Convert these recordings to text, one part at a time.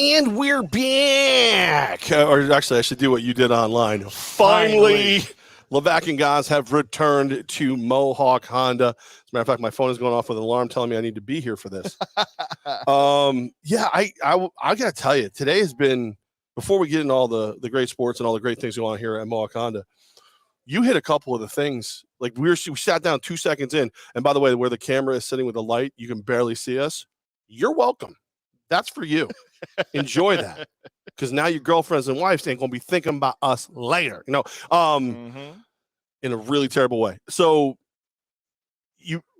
And we're back. Or actually, I should do what you did online. Finally. Levack and Goz have returned to Mohawk Honda. As a matter of fact, my phone is going off with an alarm telling me I need to be here for this. Yeah, I got to tell you, today has been, before we get into all the great sports and all the great things going on here at Mohawk Honda, you hit a couple of the things. Like we sat down 2 seconds in, and by the way, where the camera is sitting with the light, you can barely see us. You're welcome. That's for you. Enjoy that, because now your girlfriends and wives ain't gonna be thinking about us later. In a really terrible way. So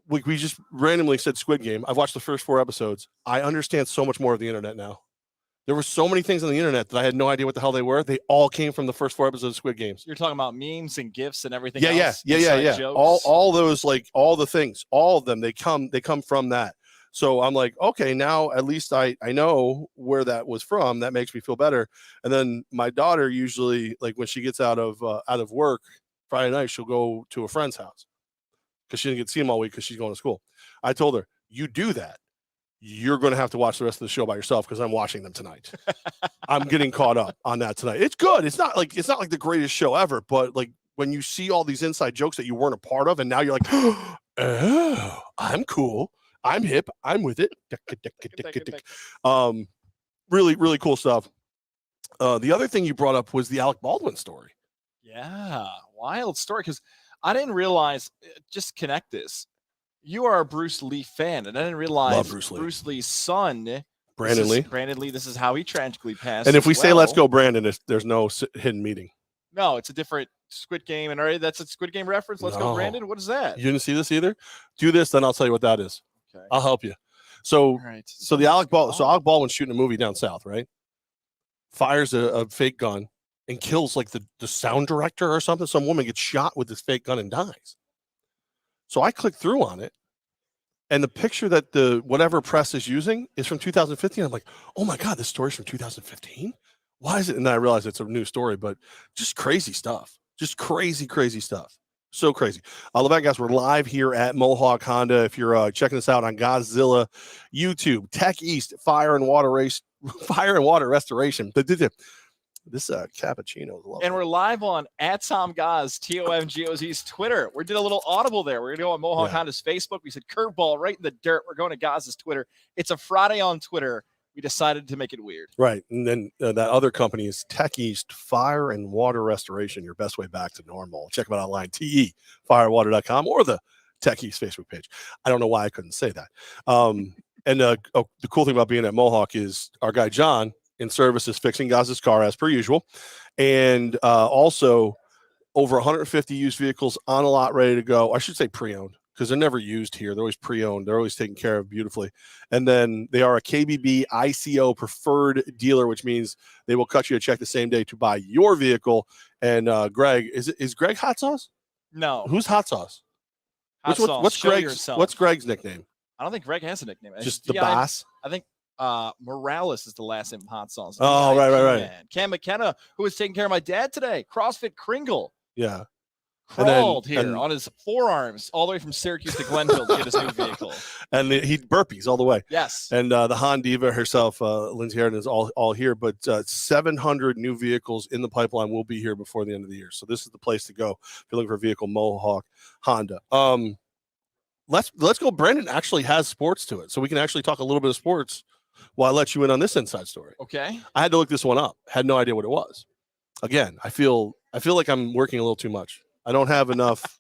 we just randomly said Squid Game. I've watched the first 4 episodes. I understand so much more of the internet now. There were so many things on the internet that I had no idea what the hell they were. They all came from the first 4 episodes of Squid Games. You're talking about memes and GIFs and everything else? Yeah. All those, like, all the things, all of them, they come from that. So I'm like, okay, now at least I know where that was from. That makes me feel better. And then my daughter usually, like, when she gets out of work Friday night, she'll go to a friend's house because she didn't get to see him all week because she's going to school. I told her, you do that, you're going to have to watch the rest of the show by yourself because I'm watching them tonight. I'm getting caught up on that tonight. It's good. It's not like the greatest show ever, but like when you see all these inside jokes that you weren't a part of, and now you're like, oh, I'm cool. I'm hip. I'm with it. Really, really cool stuff. The other thing you brought up was the Alec Baldwin story. Yeah, wild story, because I didn't realize, just connect this. You are a Bruce Lee fan, and I didn't realize Bruce Lee's son, Brandon Lee, this is how he tragically passed. And if we say let's go Brandon, there's no hidden meaning. No, it's a different Squid Game, and already that's a Squid Game reference. Let's go Brandon. What is that? You didn't see this either? Do this, then I'll tell you what that is. Okay. I'll help you. So, so Alec Baldwin's shooting a movie down south, right? Fires a fake gun and kills like the sound director or something. Some woman gets shot with this fake gun and dies. So I clicked through on it, and the picture that the whatever press is using is from 2015. I'm like, oh my God, this story's from 2015? Why is it? And then I realized it's a new story, but just crazy stuff. Just crazy, crazy stuff. So crazy. Levack, guys, we're live here at Mohawk Honda. If you're checking us out on Godzilla, YouTube, Tech East, Fire and Water Restoration. This cappuccino is lovely. And we're live on @TomGoz, TOMGOZ's Twitter. We did a little audible there. We're going to go on Mohawk Honda's Facebook. We said curveball right in the dirt. We're going to Goz's Twitter. It's a Friday on Twitter. We decided to make it weird. Right. And then that other company is Tech East Fire and Water Restoration, your best way back to normal. Check them out online, tefirewater.com, or the Tech East Facebook page. I don't know why I couldn't say that. And the cool thing about being at Mohawk is our guy John in service is fixing Goz's car as per usual. And also over 150 used vehicles on a lot ready to go. I should say pre-owned, because they're never used here. They're always pre-owned. They're always taken care of beautifully. And then they are a KBB ICO preferred dealer, which means they will cut you a check the same day to buy your vehicle. And Greg, is Greg Hot Sauce? No. Who's Hot Sauce? What's Greg's nickname? I don't think Greg has a nickname. Just the boss? I think Morales is the last name of Hot Sauce. Oh, right. Cam McKenna, who was taking care of my dad today. CrossFit Kringle. Yeah. Crawled on his forearms all the way from Syracuse to Glenville to get his new vehicle. And he burpees all the way. Yes. And the Han Diva herself, Lindsay Harden, is all here. But 700 new vehicles in the pipeline will be here before the end of the year. So this is the place to go if you're looking for a vehicle, Mohawk Honda. Let's go. Brandon actually has sports to it, so we can actually talk a little bit of sports while I let you in on this inside story. Okay. I had to look this one up. Had no idea what it was. Again, I feel like I'm working a little too much. I don't have enough.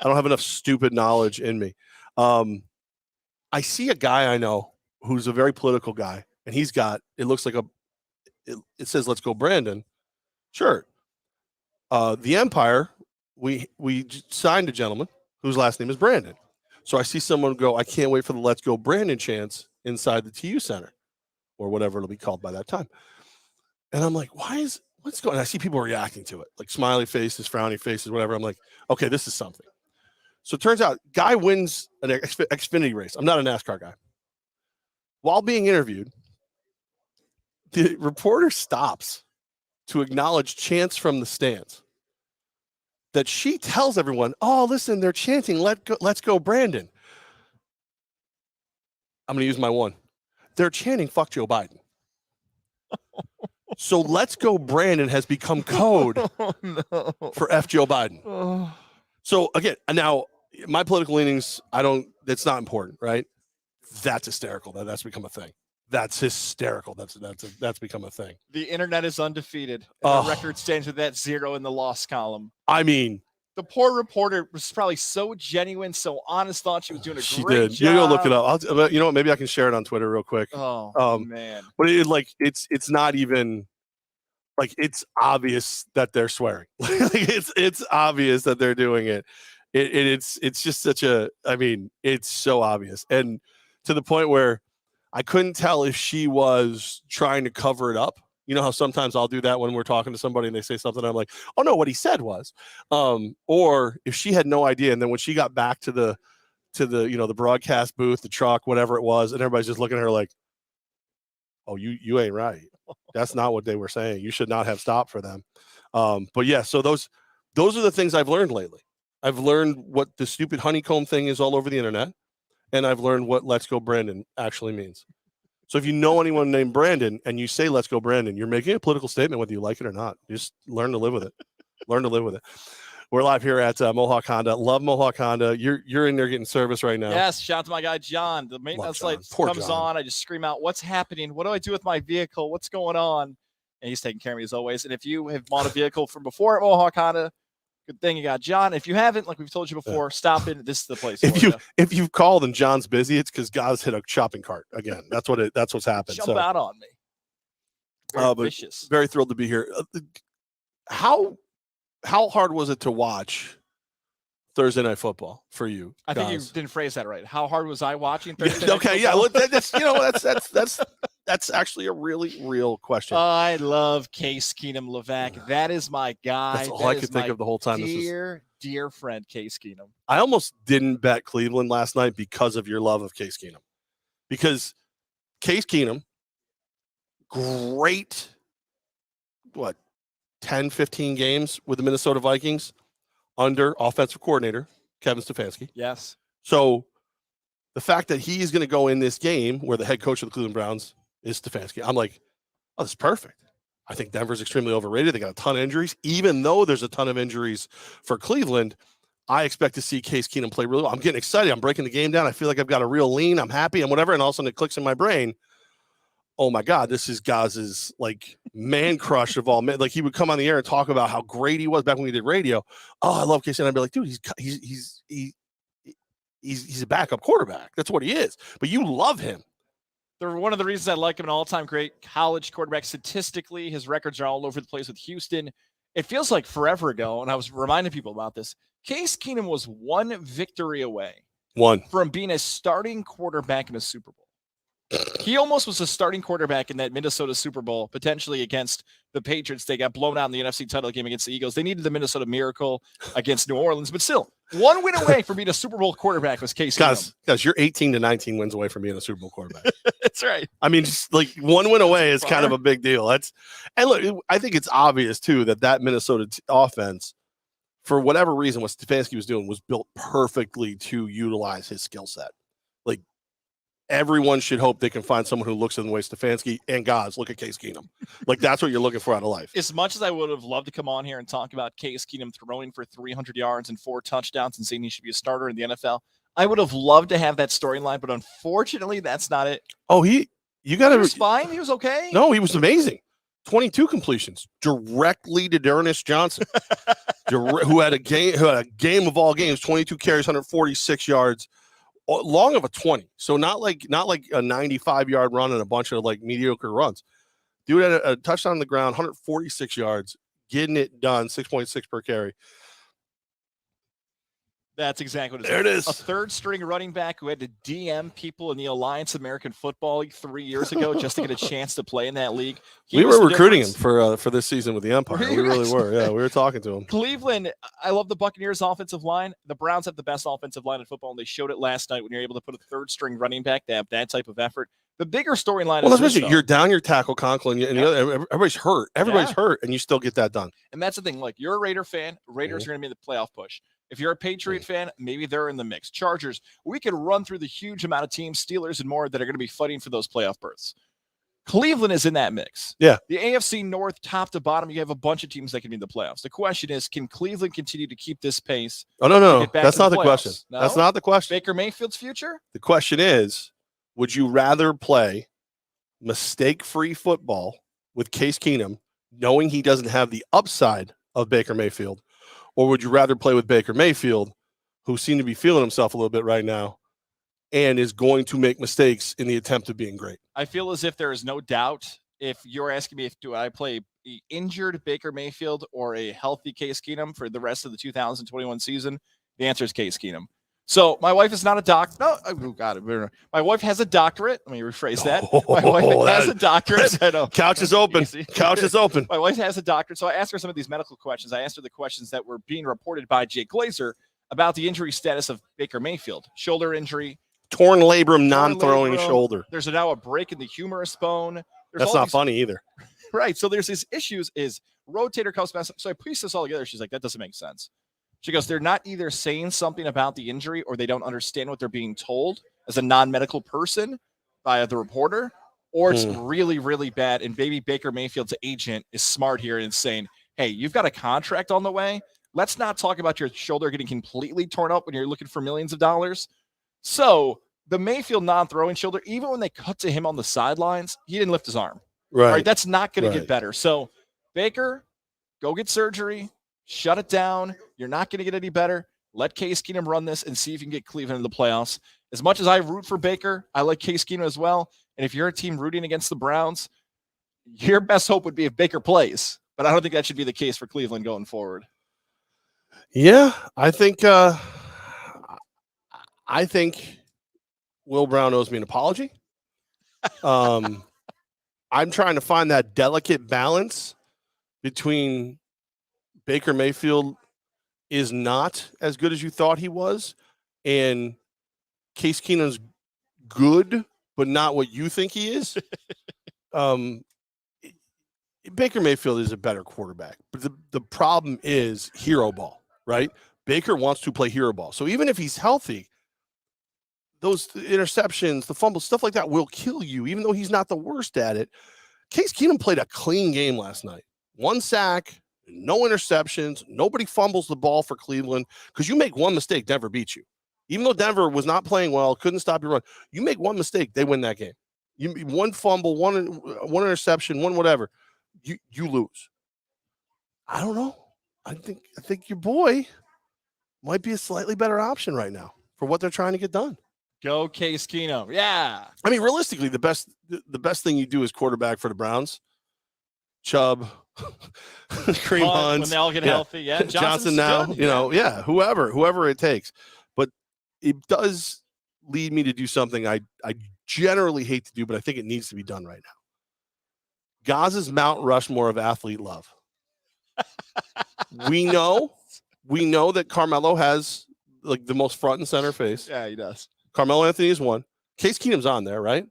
I don't have enough stupid knowledge in me. I see a guy I know who's a very political guy, and he's got, it looks like it says "Let's go, Brandon" shirt. The Empire, we signed a gentleman whose last name is Brandon. So I see someone go, I can't wait for the "Let's go, Brandon" chants inside the TU Center, or whatever it'll be called by that time. And I'm like, what's going on? I see people reacting to it, like smiley faces, frowny faces, whatever. I'm like, okay, this is something. So it turns out, guy wins an Xfinity race. I'm not a NASCAR guy. While being interviewed, the reporter stops to acknowledge chants from the stands that she tells everyone, oh, listen, they're chanting, let's go, Brandon. I'm going to use my one. They're chanting, fuck Joe Biden. So let's go Brandon has become code for F. Joe Biden. So again, now my political leanings, it's not important, right? That's hysterical. That's become a thing. That's hysterical. That's become a thing. The internet is undefeated. The record stands with that 0 in the loss column. I mean, the poor reporter was probably so genuine, so honest, thought she was doing a great job. You go look it up. You know what? Maybe I can share it on Twitter real quick. Man. But it's not even like it's obvious that they're swearing. it's obvious that they're doing it. It's just such a. I mean, it's so obvious, and to the point where I couldn't tell if she was trying to cover it up. You know how sometimes I'll do that when we're talking to somebody and they say something, I'm like, oh no, what he said was, or if she had no idea. And then when she got back to the, the broadcast booth, the truck, whatever it was, and everybody's just looking at her like, oh, you ain't right. That's not what they were saying. You should not have stopped for them. But yeah, so those are the things I've learned lately. I've learned what the stupid honeycomb thing is all over the internet. And I've learned what Let's Go Brandon actually means. So if you know anyone named Brandon and you say Let's Go Brandon, you're making a political statement whether you like it or not. Just learn to live with it. Learn to live with it. We're live here at Mohawk Honda. Love Mohawk Honda. You're in there getting service right now. Yes, shout out to my guy John. The maintenance light comes on. I just scream out, what's happening? What do I do with my vehicle? What's going on? And he's taking care of me as always. And if you have bought a vehicle from before at Mohawk Honda, good thing you got John. If you haven't, like we've told you before, stop in. This is the place. If you've called and John's busy, it's because Goz hit a shopping cart again. That's what's happened. Jump out on me. Very vicious. Very thrilled to be here. How hard was it to watch Thursday Night Football for you? I think you didn't phrase that right. How hard was I watching Thursday Night Football? Yeah. Well, that's actually a really real question. I love Case Keenum Levack. That is my guy. That's all I could think of the whole time. Dear friend, Case Keenum. I almost didn't bet Cleveland last night because of your love of Case Keenum. Because Case Keenum, great, 10, 15 games with the Minnesota Vikings under offensive coordinator Kevin Stefanski. Yes. So the fact that he is going to go in this game where the head coach of the Cleveland Browns is Stefanski, I'm like, oh, this is perfect. I think Denver's extremely overrated. They got a ton of injuries. Even though there's a ton of injuries for Cleveland, I expect to see Case Keenum play really well. I'm getting excited. I'm breaking the game down. I feel like I've got a real lean. I'm happy and whatever. And all of a sudden it clicks in my brain. Oh my God, this is Goz's like man crush of all men. Like he would come on the air and talk about how great he was back when we did radio. Oh, I love Case. And I'd be like, dude, he's a backup quarterback. That's what he is. But you love him. They're one of the reasons I like him, an all-time great college quarterback. Statistically, his records are all over the place with Houston. It feels like forever ago, and I was reminding people about this. Case Keenum was one victory away from being a starting quarterback in a Super Bowl. He almost was a starting quarterback in that Minnesota Super Bowl, potentially against the Patriots. They got blown out in the NFC title game against the Eagles. They needed the Minnesota Miracle against New Orleans, but still, one win away from being a Super Bowl quarterback was Case Keenum. Guys, you're 18 to 19 wins away from being a Super Bowl quarterback. That's right. I mean, just like one win away is kind of a big deal. And look, I think it's obvious too that Minnesota offense, for whatever reason, what Stefanski was doing was built perfectly to utilize his skill set. Like, everyone should hope they can find someone who looks in the way Stefanski and Goz look at Case Keenum. Like, that's what you're looking for out of life. As much as I would have loved to come on here and talk about Case Keenum throwing for 300 yards and 4 touchdowns and saying he should be a starter in the NFL, I would have loved to have that storyline, but unfortunately, that's not it. Oh, he was fine. He was okay. No, he was amazing. 22 completions directly to D'Ernest Johnson, who had a game of all games, 22 carries, 146 yards. Long of a 20, so not like a 95-yard run and a bunch of like mediocre runs. Dude had a touchdown on the ground, 146 yards, getting it done, 6.6 per carry. That's exactly what it is. A third-string running back who had to DM people in the Alliance American Football League 3 years ago just to get a chance to play in that league. We were recruiting him for this season with the Empire. We really were. Yeah, we were talking to him. Cleveland, I love the Buccaneers' offensive line. The Browns have the best offensive line in football, and they showed it last night when you're able to put a third-string running back to have that type of effort. The bigger storyline is this, you're down your tackle, Conklin, and everybody's hurt. Everybody's hurt, and you still get that done. And that's the thing. Like, you're a Raider fan. Raiders are going to be the playoff push. If you're a Patriot fan, maybe they're in the mix. Chargers, we could run through the huge amount of teams, Steelers and more, that are going to be fighting for those playoff berths. Cleveland is in that mix. Yeah. The AFC North, top to bottom, you have a bunch of teams that can be in the playoffs. The question is, can Cleveland continue to keep this pace? Oh, no. That's not the question. No? That's not the question. Baker Mayfield's future? The question is, would you rather play mistake-free football with Case Keenum, knowing he doesn't have the upside of Baker Mayfield, or would you rather play with Baker Mayfield, who seemed to be feeling himself a little bit right now, and is going to make mistakes in the attempt of being great? I feel as if there is no doubt. If you're asking me, do I play the injured Baker Mayfield or a healthy Case Keenum for the rest of the 2021 season, the answer is Case Keenum. So my wife is not a doctor. No, oh God, my wife has a doctorate. Let me rephrase that. My wife has a doctorate. Couch is open. Couch is open. My wife has a doctorate. So I asked her some of these medical questions. I asked her the questions that were being reported by Jake Glazer about the injury status of Baker Mayfield. Shoulder injury. Torn labrum, non-throwing shoulder. There's now a break in the humerus bone. That's not funny either. Right. So there's these issues. Is rotator cuff messed up. So I pieced this all together. She's like, that doesn't make sense. She goes, they're not either saying something about the injury or they don't understand what they're being told as a non-medical person by the reporter, or it's really, really bad. And baby Baker Mayfield's agent is smart here and saying, hey, you've got a contract on the way. Let's not talk about your shoulder getting completely torn up when you're looking for millions of dollars. So the Mayfield non-throwing shoulder, even when they cut to him on the sidelines, he didn't lift his arm. Right. That's not going to get better. So Baker, go get surgery. Shut it down. You're not going to get any better. Let Case Keenum run this and see if you can get Cleveland in the playoffs. As much as I root for Baker, I like Case Keenum as well. And if you're a team rooting against the Browns, your best hope would be if Baker plays. But I don't think that should be the case for Cleveland going forward. Yeah, I think Will Brown owes me an apology. I'm trying to find that delicate balance between Baker Mayfield is not as good as you thought he was, and Case Keenum's good, but not what you think he is. Baker Mayfield is a better quarterback, but the problem is hero ball, right? Baker wants to play hero ball. So even if he's healthy, those interceptions, the fumbles, stuff like that will kill you, even though he's not the worst at it. Case Keenum played a clean game last night. 1 sack, no interceptions. Nobody fumbles the ball for Cleveland, because you make one mistake, Denver beats you. Even though Denver was not playing well, couldn't stop your run. You make one mistake, they win that game. One fumble, one interception, one whatever, you lose. I don't know. I think your boy might be a slightly better option right now for what they're trying to get done. Go Case Keenum. Yeah. I mean, realistically, the best thing you do as quarterback for the Browns, Chubb, Kareem Hunt, when they all get healthy. Yeah. Johnson now, good. Whoever it takes. But it does lead me to do something I generally hate to do, but I think it needs to be done right now. Goz's Mount Rushmore of athlete love. We know that Carmelo has like the most front and center face. Yeah, he does. Carmelo Anthony is one. Case Keenum's on there, right?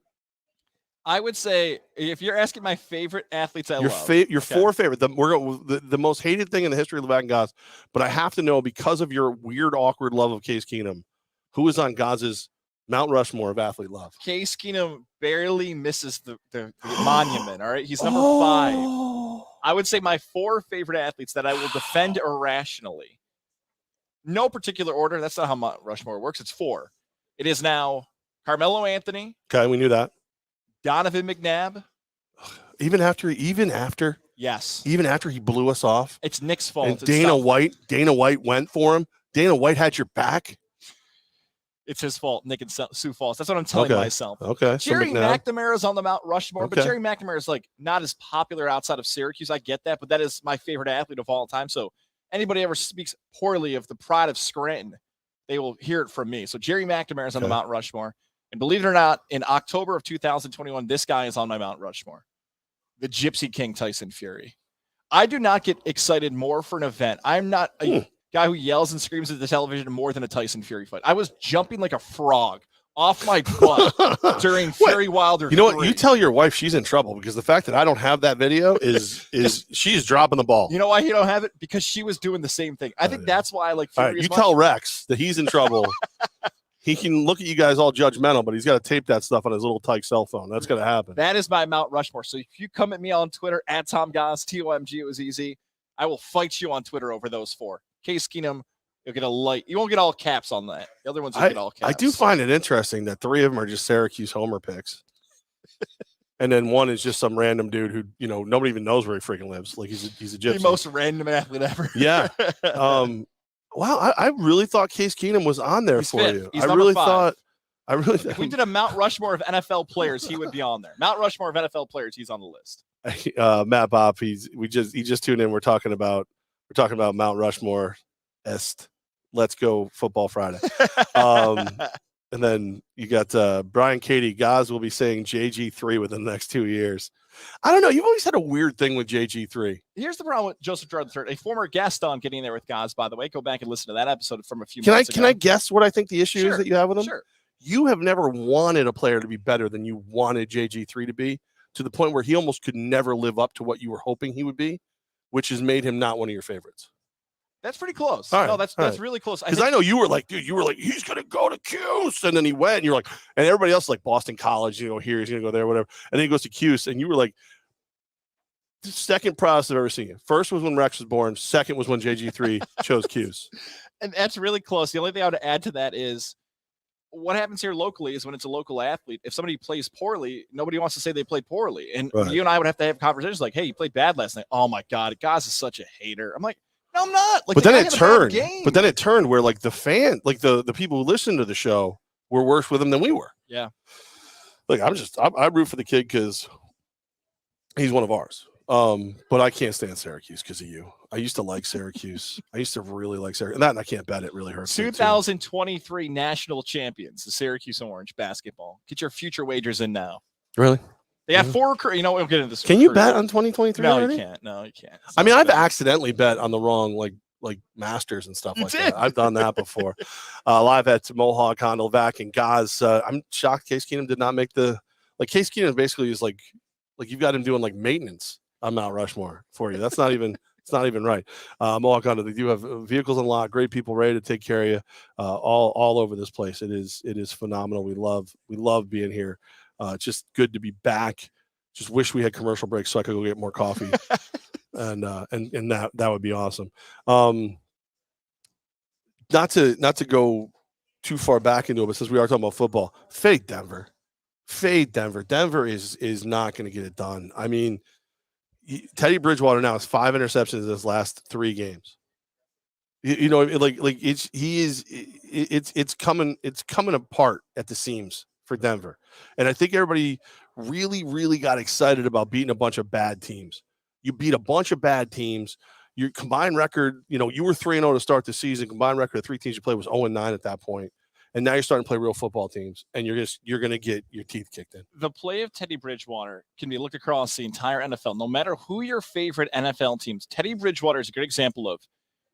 I would say if you're asking my favorite athletes I love. Your four favorite. The most hated thing in the history of Levack and Goz. But I have to know, because of your weird, awkward love of Case Keenum, who is on Goz's Mount Rushmore of athlete love? Case Keenum barely misses the monument, all right? He's number 5. I would say my 4 favorite athletes that I will defend irrationally. No particular order. That's not how Mount Rushmore works. It's 4. It is now Carmelo Anthony. Okay, we knew that. Donovan McNabb. Even after yes. Even after he blew us off. It's Nick's fault. And Dana White went for him. Dana White had your back. It's his fault. Nick and Sioux Falls. That's what I'm telling myself. Okay. Jerry McNamara's on the Mount Rushmore, but Jerry McNamara is like not as popular outside of Syracuse. I get that, but that is my favorite athlete of all time. So anybody ever speaks poorly of the pride of Scranton, they will hear it from me. So Jerry McNamara's on the Mount Rushmore. And believe it or not, in October of 2021, this guy is on my Mount Rushmore. The Gypsy King Tyson Fury. I do not get excited more for an event. I'm not a guy who yells and screams at the television more than a Tyson Fury fight. I was jumping like a frog off my butt during Fury Wilder. You know what? You tell your wife she's in trouble, because the fact that I don't have that video is she's dropping the ball. You know why you don't have it? Because she was doing the same thing. I think that's why I like Fury. You tell Rex that he's in trouble. he can look at you guys all judgmental, but he's got to tape that stuff on his little tyke cell phone. That's going to happen. That is my Mount Rushmore. So if you come at me on Twitter at Tom Goz, TOMG, it was easy. I will fight you on Twitter over those 4. Case Keenum, you'll get a light. You won't get all caps on that. The other ones will get all caps. I do find it interesting that 3 of them are just Syracuse homer picks. And then 1 is just some random dude who, nobody even knows where he freaking lives. Like he's a gypsy. The most random athlete ever. Yeah. Wow. I really thought Case Keenum was on there for 5th. you. He's I really 5. thought. If we did a Mount Rushmore of NFL players, he would be on there. Mount Rushmore of NFL players, he's on the list. Matt Bob, he just tuned in. We're talking about Mount Rushmore est. Let's go football Friday. And then you got Brian Katie. Goz will be saying JG3 within the next 2 years. I don't know. You've always had a weird thing with JG3. Here's the problem with Joseph Gerard III, a former guest on Getting There with Goz, by the way. Go back and listen to that episode from a few months ago. Can I guess what I think the issue is that you have with him? Sure. You have never wanted a player to be better than you wanted JG3 to be, to the point where he almost could never live up to what you were hoping he would be, which has made him not one of your favorites. That's pretty close. Right, no, that's really close. Because I know you were like, dude, he's going to go to Cuse. And then he went, and you're like, and everybody else like Boston College, here, he's going to go there, whatever. And then he goes to Cuse, and you were like, the second proudest I've ever seen you. First was when Rex was born. Second was when JG3 chose Cuse. And that's really close. The only thing I would add to that is what happens here locally is when it's a local athlete, if somebody plays poorly, nobody wants to say they played poorly. And you and I would have to have conversations like, hey, you played bad last night. Oh, my God, Goz is such a hater. I'm like, no, I'm not. Like, but then it turned where like the fan, like the people who listen to the show were worse with him than we were. Yeah. Like I root for the kid because he's one of ours. But I can't stand Syracuse because of you. I used to like Syracuse. I used to really like Syracuse. And I can't bet it really hurts. 2023 national champions, the Syracuse Orange basketball. Get your future wagers in now. Really? They have 4 we'll get into this. Can you bet on 2023 No, already? you can't. No, you can't. I mean, I've accidentally bet on the wrong like Masters and stuff like that. I've done that before. Live at Mohawk Honda, Levack and Goz. I'm shocked Case Keenum did not make Case Keenum basically is like you've got him doing like maintenance on Mount Rushmore for you. That's not even it's not even right. Mohawk Honda, they do have vehicles unlocked, great people ready to take care of you all over this place. It is phenomenal. We love being here. It's just good to be back. Just wish we had commercial breaks so I could go get more coffee, and that would be awesome. Not to go too far back into it, but since we are talking about football, fade Denver. Denver is not going to get it done. I mean, Teddy Bridgewater now has 5 interceptions in his last 3 games. It's coming apart at the seams for Denver. And I think everybody really, really got excited about beating a bunch of bad teams. You beat a bunch of bad teams. Your combined record, you were 3-0 to start the season. Combined record of 3 teams you played was 0-9 at that point. And now you're starting to play real football teams, and you're going to get your teeth kicked in. The play of Teddy Bridgewater can be looked across the entire NFL. No matter who your favorite NFL teams, Teddy Bridgewater is a good example of,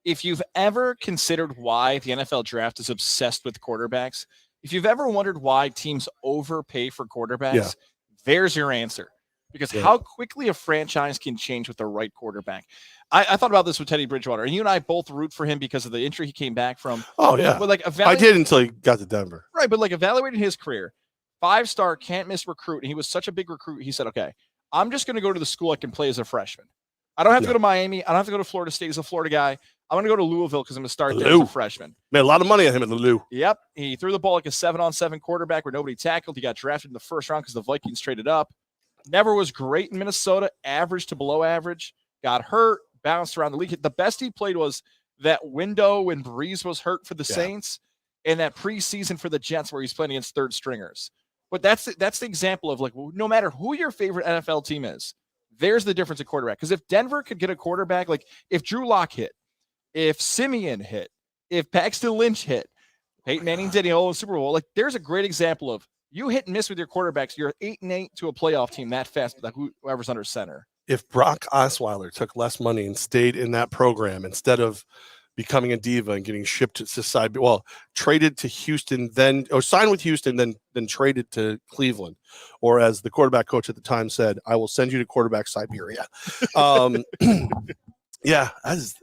if you've ever considered why the NFL draft is obsessed with quarterbacks, if you've ever wondered why teams overpay for quarterbacks, there's your answer. Because how quickly a franchise can change with the right quarterback. I thought about this with Teddy Bridgewater, and you and I both root for him because of the injury he came back from. Oh, yeah. But I did until he got to Denver. Right, but evaluating his career, 5-star, can't miss recruit, and he was such a big recruit, he said, okay, I'm just going to go to the school I can play as a freshman. I don't have to go to Miami. I don't have to go to Florida State as a Florida guy. I'm going to go to Louisville because I'm going to start there as a freshman. Made a lot of money on him at the Lou. Yep. He threw the ball like a 7-on-7 quarterback where nobody tackled. He got drafted in the first round because the Vikings traded up. Never was great in Minnesota, average to below average. Got hurt, bounced around the league. The best he played was that window when Breeze was hurt for the Saints and that preseason for the Jets where he's playing against third stringers. But that's the example of no matter who your favorite NFL team is, there's the difference at quarterback. Because if Denver could get a quarterback, like if Drew Lock hit, if Simeon hit, if Paxton Lynch hit, Peyton Manning did in Super Bowl, there's a great example of you hit and miss with your quarterbacks. You're 8-8 to a playoff team that fast, whoever's under center. If Brock Osweiler took less money and stayed in that program instead of becoming a diva and getting shipped to side, traded to Houston, signed with Houston, then traded to Cleveland, or as the quarterback coach at the time said, I will send you to quarterback Siberia. Yeah, that's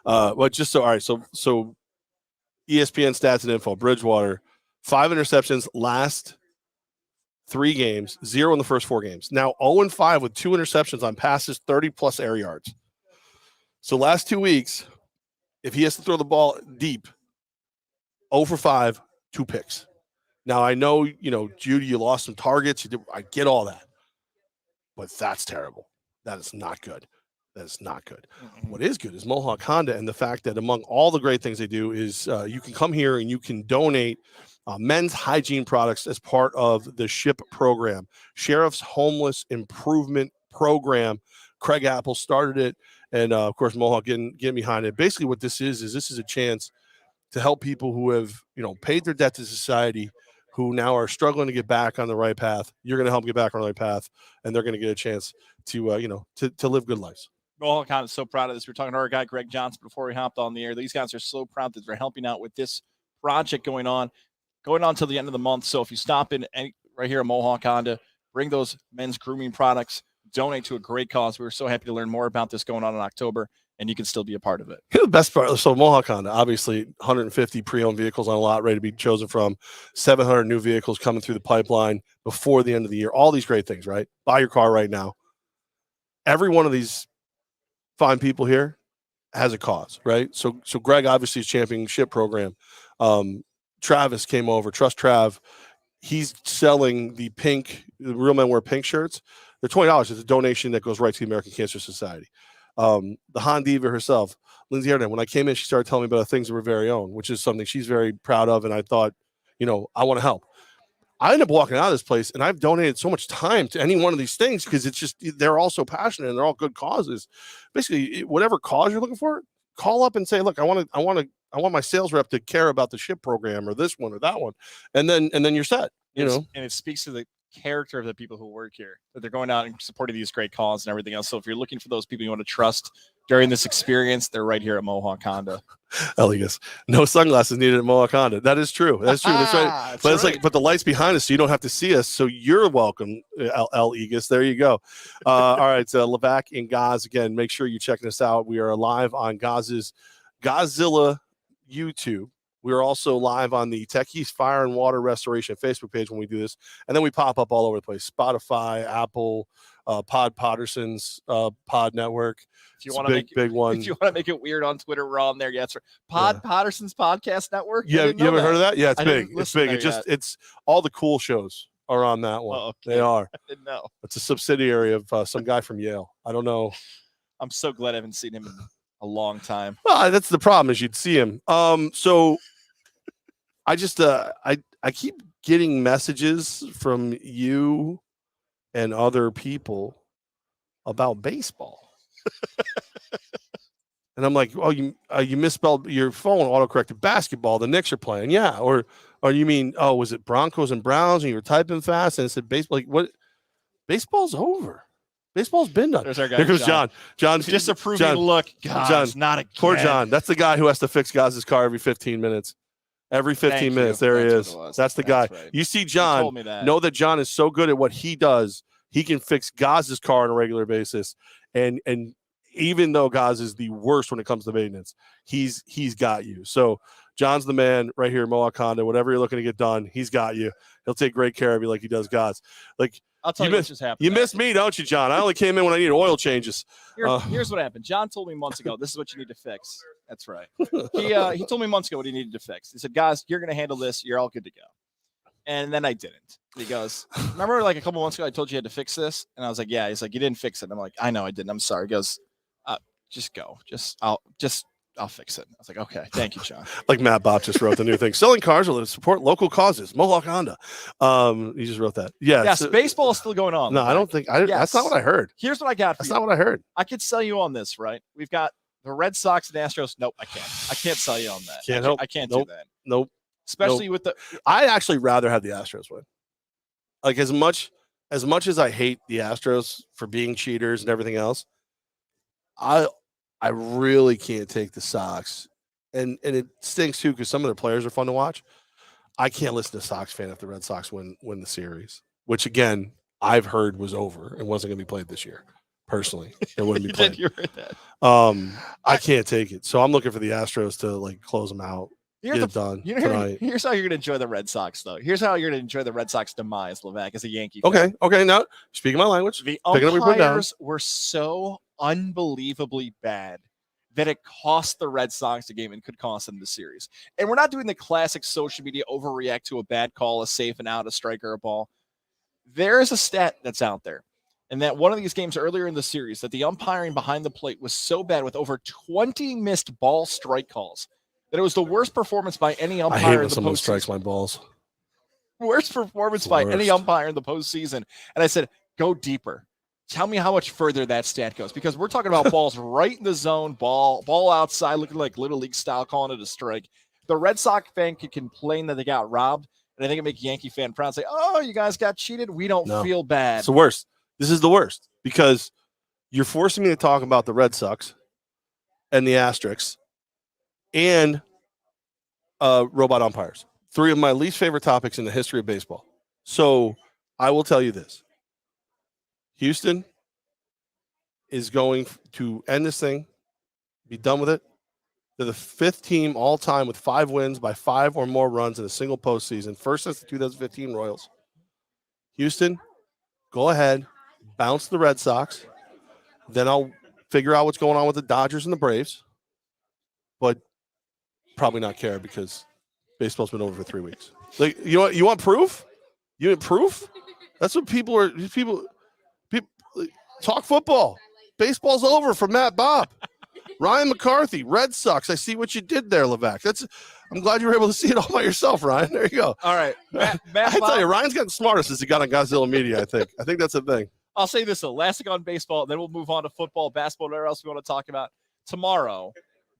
all right. So ESPN stats and info, Bridgewater 5 interceptions last 3 games, 0 in the first 4 games. Now 0-5 with 2 interceptions on passes 30-plus air yards. So last 2 weeks, if he has to throw the ball deep, 0 for 5, 2 picks. Now, I know, Judy, you lost some targets. I get all that. But that's terrible. That is not good. That is not good. Mm-hmm. What is good is Mohawk Honda, and the fact that among all the great things they do is you can come here and you can donate men's hygiene products as part of the SHIP program, Sheriff's Homeless Improvement Program. Craig Apple started it, and, of course, Mohawk getting behind it. Basically what this is this is a chance to help people who have, paid their debt to society, who now are struggling to get back on the right path. You're going to help them get back on the right path, and they're going to get a chance to, to live good lives. Mohawk Honda is so proud of this. We're talking to our guy, Greg Johnson, before we hopped on the air. These guys are so proud that they're helping out with this project going on till the end of the month. So if you stop in right here at Mohawk Honda, bring those men's grooming products, donate to a great cause. We were so happy to learn more about this going on in October, and you can still be a part of it. The best part, so Mohawk Honda, obviously 150 pre-owned vehicles on a lot ready to be chosen from, 700 new vehicles coming through the pipeline before the end of the year. All these great things, right? Buy your car right now. Every one of these fine people here has a cause, right? So Greg obviously is championing SHIP program. Travis came over, Trust Trav. He's selling the Real Men Wear Pink shirts. They're $20. It's a donation that goes right to the American Cancer Society. The Hondiva herself, Lindsay Erdman, when I came in, she started telling me about the things of her very own, which is something she's very proud of. And I thought, I want to help. I ended up walking out of this place, and I've donated so much time to any one of these things because it's just, they're all so passionate and they're all good causes. Basically, whatever cause you're looking for, call up and say, look, I want my sales rep to care about the SHIP program or this one or that one. And then you're set, And it speaks to the character of the people who work here, that they're going out and supporting these great causes and everything else. So if you're looking for those people you want to trust during this experience, they're right here at Mohawk Honda. Eligas, no sunglasses needed at Mohawk Honda. That is true. That's true. That's right. But it's but the light's behind us, so you don't have to see us. So you're welcome, Eligas. There you go. All right, so Levack and Goz, again, make sure you check this out. We are live on Goz's Godzilla YouTube. We are also live on the Techies Fire and Water Restoration Facebook page when we do this. And then we pop up all over the place. Spotify, Apple, Podderson's Pod Network. If you want to big one. If you want to make it weird on Twitter, we're on there. Yeah, it's Podderson's Podcast Network. Yeah, you haven't heard of that? Yeah, it's big. It's big. It's all the cool shows are on that one. Oh, okay. They are. I didn't know. It's a subsidiary of some guy from Yale. I don't know. I'm so glad I haven't seen him in a long time. Well, that's the problem, is you'd see him. So I just I keep getting messages from you and other people about baseball. And I'm like, oh, you misspelled your phone, autocorrected basketball. The Knicks are playing. Yeah. Or you mean, oh, was it Broncos and Browns and you were typing fast and it said baseball? Like, what? Baseball's over. Baseball's been done. There's our guy, Here comes John. John's disapproving look. John, not again. Poor John. That's the guy who has to fix Goz's car every 15 minutes. Every 15 minutes. There he is. That's the guy. Right. You see John, know that John is so good at what he does. He can fix Goz's car on a regular basis. And even though Goz is the worst when it comes to maintenance, he's got you. So John's the man right here, Mohawk Honda. Whatever you're looking to get done, he's got you. He'll take great care of you like he does Goz. Like, I'll tell you what just happened. You missed me, don't you, John? I only came in when I needed oil changes. Here's what happened. John told me months ago, this is what you need to fix. That's right. He told me months ago what he needed to fix. He said, guys, you're going to handle this. You're all good to go. And then I didn't. He goes, remember like a couple months ago I told you had to fix this? And I was like, yeah. He's like, you didn't fix it. And I'm like, I know I didn't. I'm sorry. He goes, just go. I'll fix it. I was like, okay, thank you, John. Like Matt Bopp just wrote the new thing. Selling cars will support local causes. Mohawk Honda. He just wrote that. Yeah. Yes, baseball is still going on. No, I don't think. That's not what I heard. Here's what I got for you. That's not what I heard. I could sell you on this, right? We've got the Red Sox and Astros. Nope, I can't. I can't sell you on that. I can't do that. Nope. Especially with the. I actually rather have the Astros win. Like as much as I hate the Astros for being cheaters and everything else, I really can't take the Sox. And it stinks too because some of their players are fun to watch. I can't listen to a Sox fan if the Red Sox win the series, which again I've heard was over and wasn't going to be played this year. Personally, it wouldn't be played. You heard that. I can't take it, so I'm looking for the Astros to like close them out. Get it done tonight. Here's how you're going to enjoy the Red Sox, though. Here's how you're going to enjoy the Red Sox demise, Levack, as a Yankee fan. Okay. Now, speaking my language. The umpires were so unbelievably bad that it cost the Red Sox the game and could cost them the series. And we're not doing the classic social media overreact to a bad call, a safe and out, a strike or a ball. There is a stat that's out there. And that one of these games earlier in the series, that the umpiring behind the plate was so bad with over 20 missed ball strike calls that it was the worst performance by any umpire. I hate when in the someone postseason. strikes my balls. Worst performance by any umpire in the postseason. And I said, go deeper. Tell me how much further that stat goes, because we're talking about balls right in the zone, ball outside, looking like Little League style, calling it a strike. The Red Sox fan could complain that they got robbed, and I think it make Yankee fan proud and say, oh, you guys got cheated? We don't feel bad. It's the worst. This is the worst, because you're forcing me to talk about the Red Sox and the Asterisks and robot umpires. 3 of my least favorite topics in the history of baseball. So I will tell you this. Houston is going to end this thing, be done with it. They're the 5th team all time with 5 wins by 5 or more runs in a single postseason. First since the 2015 Royals. Houston, go ahead, bounce the Red Sox. Then I'll figure out what's going on with the Dodgers and the Braves. But probably not care, because baseball's been over for 3 weeks. Like, you know what? You want proof? You want proof? That's what people are. People talk football. Baseball's over for Matt Bob. Ryan McCarthy, Red Sox. I see what you did there, Levack. I'm glad you were able to see it all by yourself, Ryan. There you go. All right. Matt I tell you, Ryan's gotten smarter since he got on Godzilla Media, I think. I think that's the thing. I'll say this, though. Last thing on baseball, then we'll move on to football, basketball, whatever else we want to talk about. Tomorrow,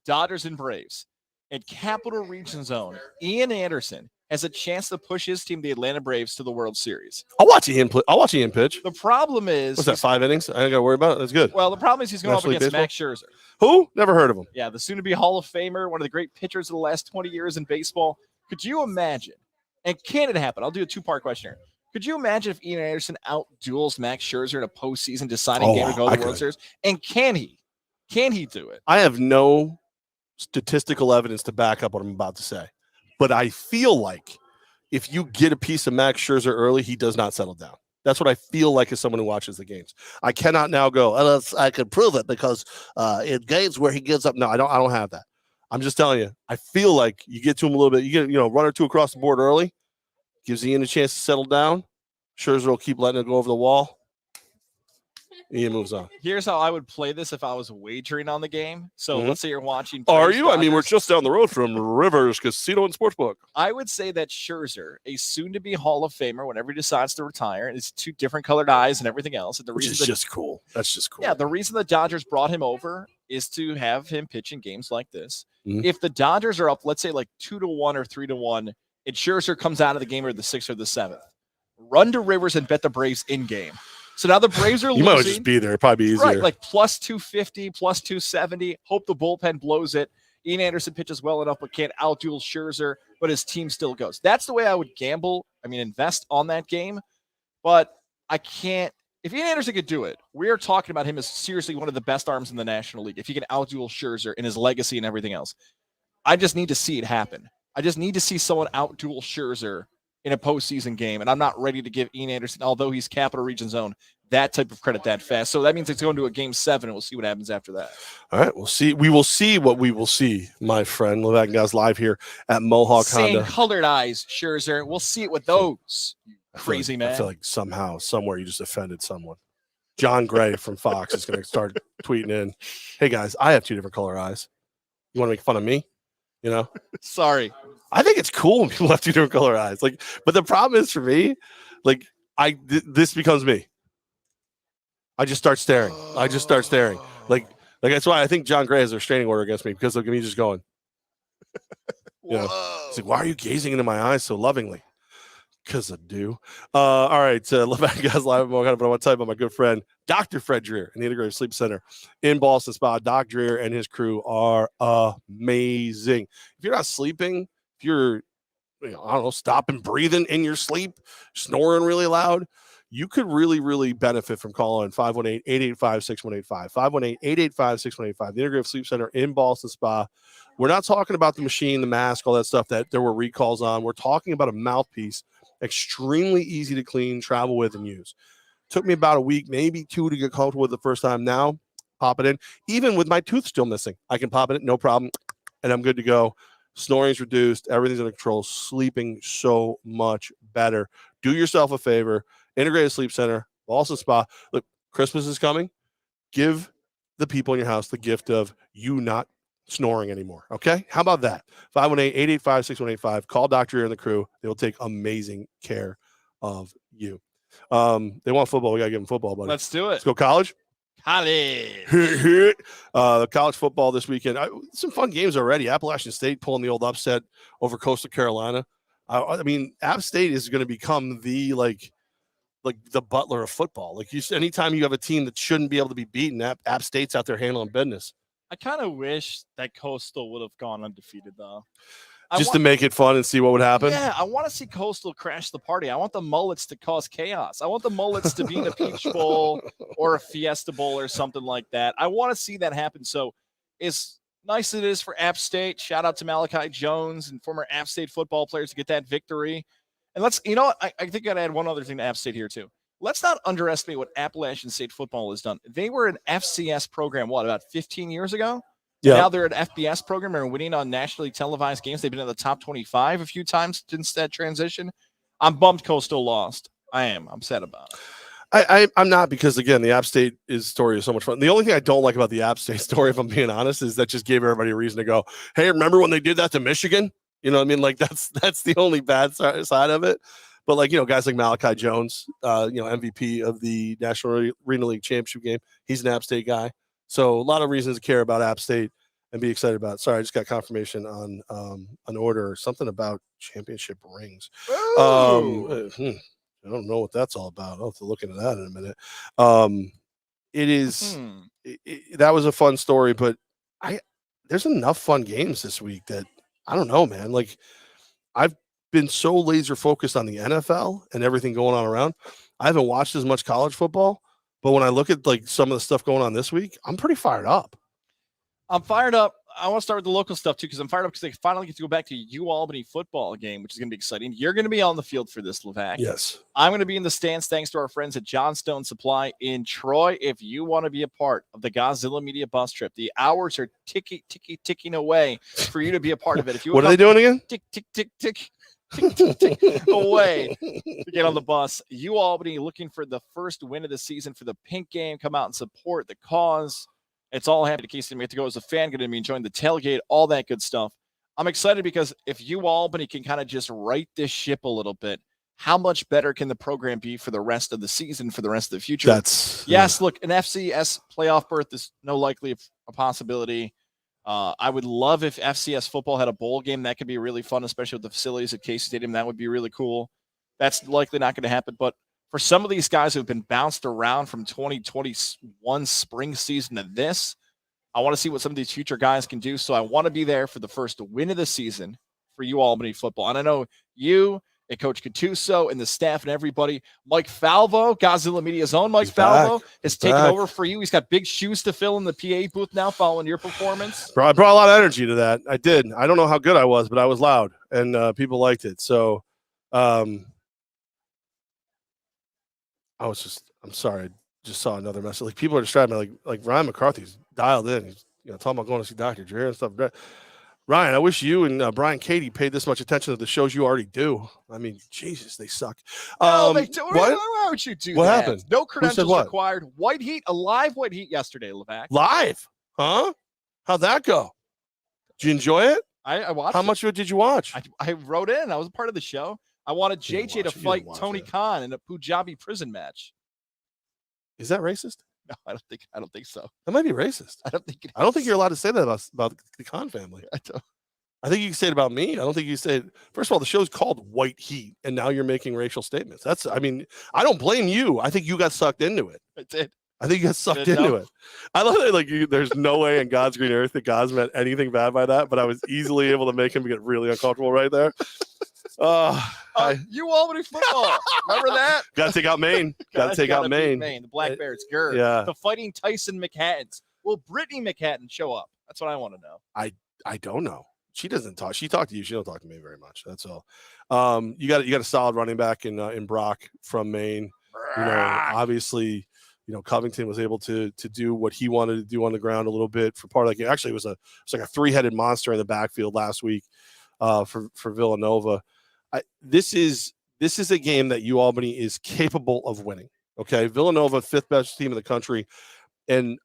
Dodgers and Braves. In Capital Region Zone, Ian Anderson has a chance to push his team, the Atlanta Braves, to the World Series. I'll watch Ian pitch. The problem is... What's that, 5 innings? I ain't got to worry about it. That's good. Well, the problem is he's going up against baseball? Max Scherzer. Who? Never heard of him. Yeah, the soon-to-be Hall of Famer, one of the great pitchers of the last 20 years in baseball. Could you imagine, and can it happen? I'll do a 2-part question here. Could you imagine if Ian Anderson out-duels Max Scherzer in a postseason deciding game to go to the World Series? And can he? Can he do it? I have no statistical evidence to back up what I'm about to say, but I feel like if you get a piece of Max Scherzer early, he does not settle down. That's what I feel like as someone who watches the games. I cannot now go, I could prove it, because in games where he gives up. No, I don't have that. I'm just telling you, I feel like you get to him a little bit, you get, run or 2 across the board early, gives Ian a chance to settle down. Scherzer will keep letting it go over the wall. Ian moves on. Here's how I would play this if I was wagering on the game. So let's say you're watching. Are you? I mean, we're just down the road from Rivers Casino and Sportsbook. I would say that Scherzer, a soon-to-be Hall of Famer, whenever he decides to retire, and it's 2 different colored eyes and everything else. And the Which reason is just cool. That's just cool. Yeah, the reason the Dodgers brought him over is to have him pitch in games like this. If the Dodgers are up, let's say like 2-1 or 3-1, and Scherzer comes out of the game or the 6th or the 7th, run to Rivers and bet the Braves in game. So now the Braves are losing. You might just be there. It'd probably be easier. Right, like plus 250, plus 270. Hope the bullpen blows it. Ian Anderson pitches well enough, but can't outduel Scherzer, but his team still goes. That's the way I would gamble. I mean, invest on that game. But I can't. If Ian Anderson could do it, we are talking about him as seriously one of the best arms in the National League. If he can outduel Scherzer in his legacy and everything else, I just need to see it happen. I just need to see someone outduel Scherzer in a postseason game, and I'm not ready to give Ian Anderson, although he's Capital Region Zone, that type of credit that fast. So that means it's going to a game 7, and we'll see what happens after that. All right, we'll see. We will see what we will see, my friend. Levack and Goz live here at Mohawk Honda. Same colored eyes, Scherzer. We'll see it with those. Crazy man. I feel like somehow, somewhere, you just offended someone. John Gray from Fox is going to start tweeting in, hey, guys, I have 2 different color eyes. You want to make fun of me? Sorry. I think it's cool when people have 2 different color eyes. But the problem is for me, this becomes me. I just start staring. Like that's why I think John Gray has a restraining order against me, because look at me just going. It's like, why are you gazing into my eyes so lovingly? Because I do. All right, Levack and Goz live. But I want to tell you about my good friend, Dr. Fred Dreer, in the Integrated Sleep Center in Boston Spa. Doc Dreer and his crew are amazing. If you're not sleeping, if you're, stopping breathing in your sleep, snoring really loud, you could really, really benefit from calling 518-885-6185, 518-885-6185, the Integrative Sleep Center in Ballston Spa. We're not talking about the machine, the mask, all that stuff that there were recalls on. We're talking about a mouthpiece, extremely easy to clean, travel with, and use. Took me about a week, maybe 2 to get comfortable with the first time. Now, pop it in. Even with my tooth still missing, I can pop it in, no problem, and I'm good to go. Snoring's reduced. Everything's under control. Sleeping so much better. Do yourself a favor. Integrated Sleep Center, Ballston Spa. Look, Christmas is coming. Give the people in your house the gift of you not snoring anymore. Okay? How about that? 518-885-6185. Call Dr. Ear and the crew. They will take amazing care of you. They want football. We got to give them football, buddy. Let's do it. Let's go college. College. College football this weekend. Some fun games already. Appalachian State pulling the old upset over Coastal Carolina. I mean, App State is going to become the like the Butler of football. Like anytime you have a team that shouldn't be able to be beaten, App State's out there handling business. I kind of wish that Coastal would have gone undefeated though. Just to make it fun and see what would happen? Yeah, I want to see Coastal crash the party. I want the Mullets to cause chaos. I want the Mullets to be in a Peach Bowl or a Fiesta Bowl or something like that. I want to see that happen. So as nice as it is for App State, shout out to Malachi Jones and former App State football players to get that victory. And I think I'd add one other thing to App State here too. Let's not underestimate what Appalachian State football has done. They were an FCS program, about 15 years ago? Yeah. Now they're an FBS program and are winning on nationally televised games. They've been in the top 25 a few times since that transition. I'm bummed Coastal lost. I am. I'm sad about it. I'm not, because again, the App State story is so much fun. The only thing I don't like about the App State story, if I'm being honest, is that just gave everybody a reason to go, hey, remember when they did that to Michigan? You know what I mean? Like that's the only bad side of it. But guys like Malachi Jones, MVP of the National Arena League Championship game, he's an App State guy. So a lot of reasons to care about App State and be excited about it. Sorry, I just got confirmation on an order or something about championship rings. I don't know what that's all about. I'll have to look into that in a minute. It is that was a fun story, but there's enough fun games this week that I don't know, man. Like I've been so laser focused on the NFL and everything going on around. I haven't watched as much college football. But when I look at some of the stuff going on this week, I'm pretty fired up. I'm fired up. I want to start with the local stuff too, because I'm fired up because they finally get to go back to UAlbany football game, which is going to be exciting. You're going to be on the field for this, Levack. Yes. I'm going to be in the stands thanks to our friends at Johnstone Supply in Troy. If you want to be a part of the Godzilla Media bus trip, the hours are ticking away for you to be a part of it. If you what are they doing again? Tick, away to get on the bus. UAlbany looking for the first win of the season for the pink game. Come out and support the cause. It's all happening. In case you have to go as a fan, going to be enjoying the tailgate, all that good stuff. I'm excited because if UAlbany can kind of just right this ship a little bit, how much better can the program be for the rest of the season, for the rest of the future? Look, an FCS playoff berth is no likely a possibility. I would love if FCS football had a bowl game. That could be really fun, especially with the facilities at Casey Stadium. That would be really cool. That's likely not going to happen. But for some of these guys who have been bounced around from 2021 spring season to this, I want to see what some of these future guys can do. So I want to be there for the first win of the season for UAlbany football. And I know you and Coach Gattuso and the staff and everybody. Mike Falvo, Godzilla Media's own Mike Falvo, has taken over for you. He's got big shoes to fill in the PA booth now following your performance. I brought a lot of energy to that. I did. I don't know how good I was, but I was loud, and people liked it. So I'm sorry. I just saw another message. Like, people are describing me like Ryan McCarthy's dialed in. He's talking about going to see Dr. Dreher and stuff. Ryan, I wish you and Brian Katie paid this much attention to the shows you already do. I mean, Jesus, they suck. They do. Why would you do that? What happened? No credentials required. White Heat, a live White Heat yesterday, Levack. Live? Huh? How'd that go? Did you enjoy it? I watched How much of it did you watch? I wrote in. I was a part of the show. I wanted JJ to fight Tony Khan in a Punjabi prison match. Is that racist? No, I don't think so. That might be racist. I don't think you're allowed to say that about the Khan family. I think you can say it about me. I don't think you can say it. First of all, the show's called White Heat, and now you're making racial statements. I don't blame you. I think you got sucked into it. I did. I think you got sucked into it. I love that. There's no way in God's green earth that Goz meant anything bad by that, but I was easily able to make him get really uncomfortable right there. You Albany football. Remember that? Got to take out Maine. Got to take out Maine. The Black Bears. Gurr. Yeah. The Fighting Tyson McHattons. Will Brittany McHatton show up? That's what I want to know. I don't know. She doesn't talk. She talked to you. She don't talk to me very much. That's all. You got a solid running back in Brock from Maine. Obviously, Covington was able to do what he wanted to do on the ground a little bit for part of the game. Actually, it was like a three-headed monster in the backfield last week for Villanova. This is a game that UAlbany is capable of winning. Okay, Villanova, 5th best team in the country, and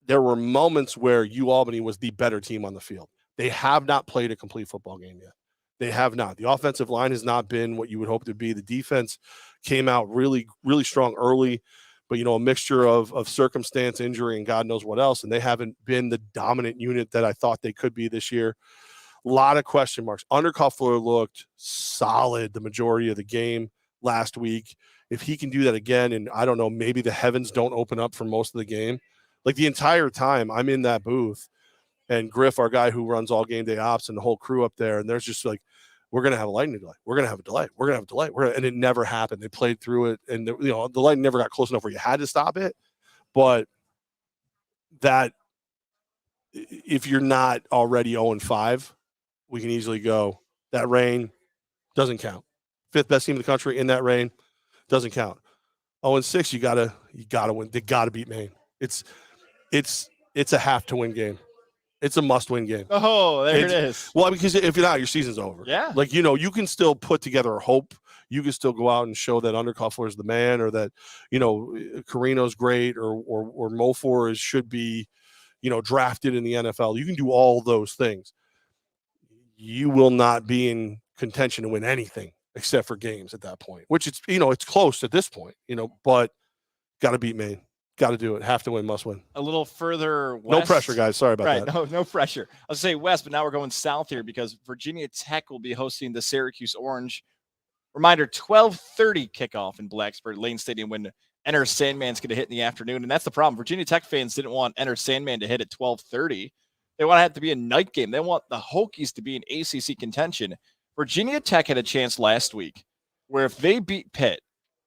there were moments where UAlbany was the better team on the field. They have not played a complete football game yet. They have not. The offensive line has not been what you would hope to be. The defense came out really, really strong early, but a mixture of circumstance, injury, and God knows what else. And they haven't been the dominant unit that I thought they could be this year. A lot of question marks. Undercuffler looked solid the majority of the game last week. If he can do that again, and I don't know, maybe the heavens don't open up for most of the game. Like the entire time I'm in that booth, and Griff, our guy who runs all game day ops, and the whole crew up there, and there's just like, we're going to have a lightning delay. We're going to have a delay. We're going to have a delay. And it never happened. They played through it, and the lightning never got close enough where you had to stop it. But that, if you're not already 0-5, we can easily go, that rain doesn't count. 5th best team in the country in that rain doesn't count. 0-6, you gotta win. They gotta beat Maine. It's a have to win game. It's a must-win game. Oh, there it is. Well, because if you're not, your season's over. Yeah. Like, you can still put together a hope. You can still go out and show that Undercuffler is the man, or that, Carino's great, or Mofor should be, drafted in the NFL. You can do all those things. You will not be in contention to win anything except for games at that point, which it's close at this point, but got to beat Maine. Got to do it. Have to win, must win. A little further west. No pressure, guys. Sorry about that. No pressure. I was say west, but now we're going south here because Virginia Tech will be hosting the Syracuse Orange. Reminder, 12:30 kickoff in Blacksburg Lane Stadium when Enter Sandman's going to hit in the afternoon. And that's the problem. Virginia Tech fans didn't want Enter Sandman to hit at 12:30. They want it to be a night game. They want the Hokies to be in ACC contention. Virginia Tech had a chance last week where if they beat Pitt,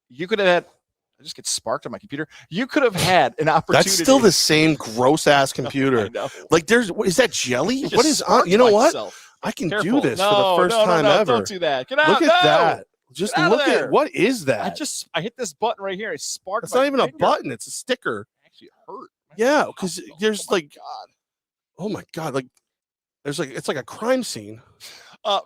you could have had – I just get sparked on my computer. You could have had an opportunity. That's still the same gross-ass computer. I know. Like, is that jelly? What is on? You know what? I can do this for the first time ever. Don't do that. Get out. Look at that. Just look at what is that? I hit this button right here. I sparked. It's not even a button. It's a sticker. It actually hurt. Yeah, because there's oh my God, like it's like a crime scene.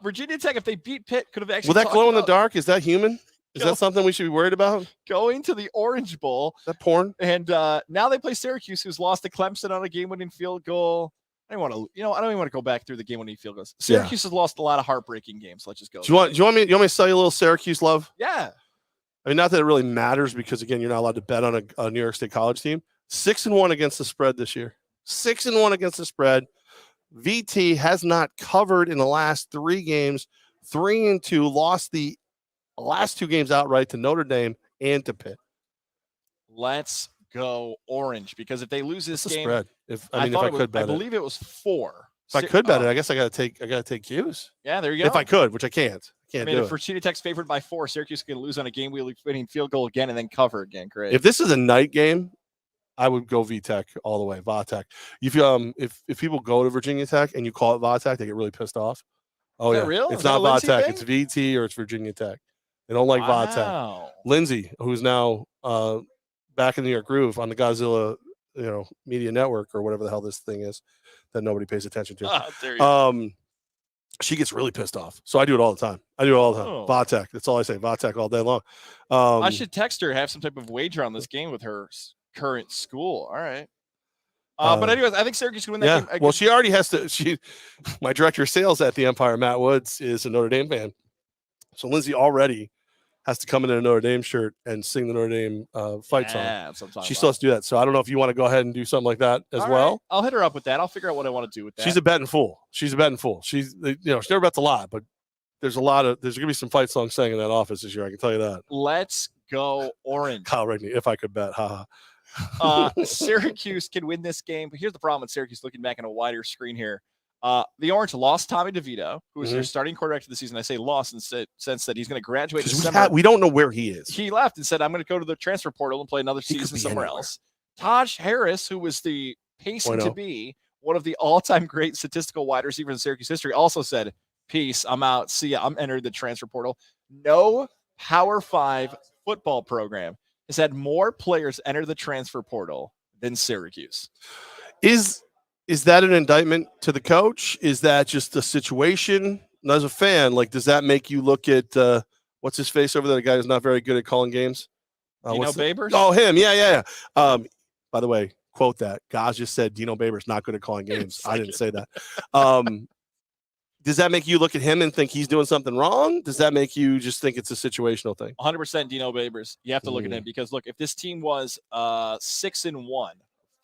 Virginia Tech, if they beat Pitt, could have actually. Will that glow in the dark? Is that human? Is that something we should be worried about? Going to the Orange Bowl. Is that porn? And now they play Syracuse, who's lost to Clemson on a game-winning field goal. I don't even want to go back through the game-winning field goals. Syracuse has lost a lot of heartbreaking games. Let's just go. Do you want me to sell you a little Syracuse love? Yeah. I mean, not that it really matters because, again, you're not allowed to bet on a New York State college team. 6-1 against the spread this year. 6-1 against the spread. VT has not covered in the last 3 games. 3-2, lost the last 2 games outright to Notre Dame and to Pitt. Let's go Orange, because if they lose this game, spread. I believe it was 4. If I could bet it, I guess I got to take Q's. Yeah, there you go. If I could, which I can't. If Virginia Tech's favored by 4, Syracuse is going to lose on a game-winning field goal again and then cover again. Great. If this is a night game, I would go VTech all the way. VTech. If people go to Virginia Tech and you call it VTech, they get really pissed off. Oh, yeah. Real? It's not VTech. It's VT or it's Virginia Tech. They don't like VTech. Lindsay, who's now back in the New York Groove on the Godzilla, media network or whatever the hell this thing is that nobody pays attention to. She gets really pissed off. So I do it all the time. VTech. That's all I say. VTech all day long. I should text her, have some type of wager on this game with her current school. All right. But anyways, I think Syracuse can win that game. Well, she already has to. My director of sales at the Empire, Matt Woods, is a Notre Dame fan. So Lindsay already has to come in a Notre Dame shirt and sing the Notre Dame fight song. She still has to do that. So I don't know if you want to go ahead and do something like that as well. Right. I'll hit her up with that. I'll figure out what I want to do with that. She's a betting fool. She never bets a lot, but there's going to be some fight songs sang in that office this year. I can tell you that. Let's go Orange. Kyle Rigney, if I could bet. Haha. Syracuse can win this game, but here's the problem with Syracuse looking back on a wider screen here. The Orange lost Tommy DeVito, who was their starting quarterback for the season. I say lost in the sense that he's going to graduate in December. We don't know where he is. He left and said, I'm going to go to the transfer portal and play another season somewhere else. Taj Harris, who was the pacing to be one of the all-time great statistical wide receivers in Syracuse history, also said, peace, I'm out. See ya. I'm entering the transfer portal. No Power 5 football program has had more players enter the transfer portal than Syracuse. Is that an indictment to the coach? Is that just a situation? And as a fan, like, does that make you look at what's his face over there? The guy who's not very good at calling games. Dino Babers? Oh, him. Yeah. By the way, quote that. Goz just said Dino Babers not good at calling games. I didn't say that. Does that make you look at him and think he's doing something wrong? Does that make you just think it's a situational thing? 100% Dino Babers. You have to look at him because, look, if this team was 6-1,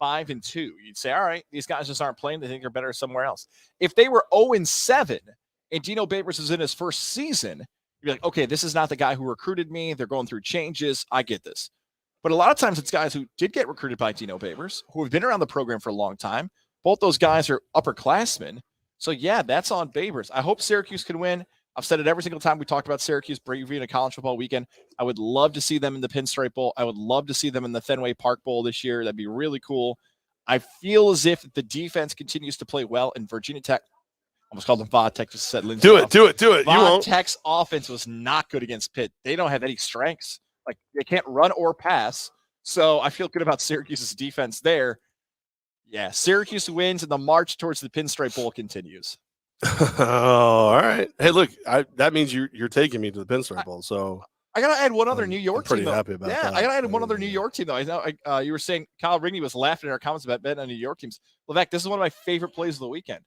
5-2, you'd say, all right, these guys just aren't playing. They think they're better somewhere else. If they were 0-7 and Dino Babers is in his first season, you'd be like, okay, this is not the guy who recruited me. They're going through changes. I get this. But a lot of times it's guys who did get recruited by Dino Babers, who have been around the program for a long time. Both those guys are upperclassmen. So, yeah, that's on Babers. I hope Syracuse can win. I've said it every single time we talked about Syracuse previewing a college football weekend. I would love to see them in the Pinstripe Bowl. I would love to see them in the Fenway Park Bowl this year. That'd be really cool. I feel as if the defense continues to play well, and Virginia Tech, almost called them Va-Tech, just said Lindsay. Do it. Va-Tech's offense was not good against Pitt. They don't have any strengths. Like, they can't run or pass. So I feel good about Syracuse's defense there. Yeah, Syracuse wins, and the march towards the Pinstripe Bowl continues. Oh, all right. Hey, look, that means you're taking me to the Pinstripe Bowl. So I gotta add one other New York team. Pretty happy about that. Yeah, I gotta add one other New York team though. I know you were saying Kyle Rigney was laughing in our comments about betting on New York teams. Levack, this is one of my favorite plays of the weekend.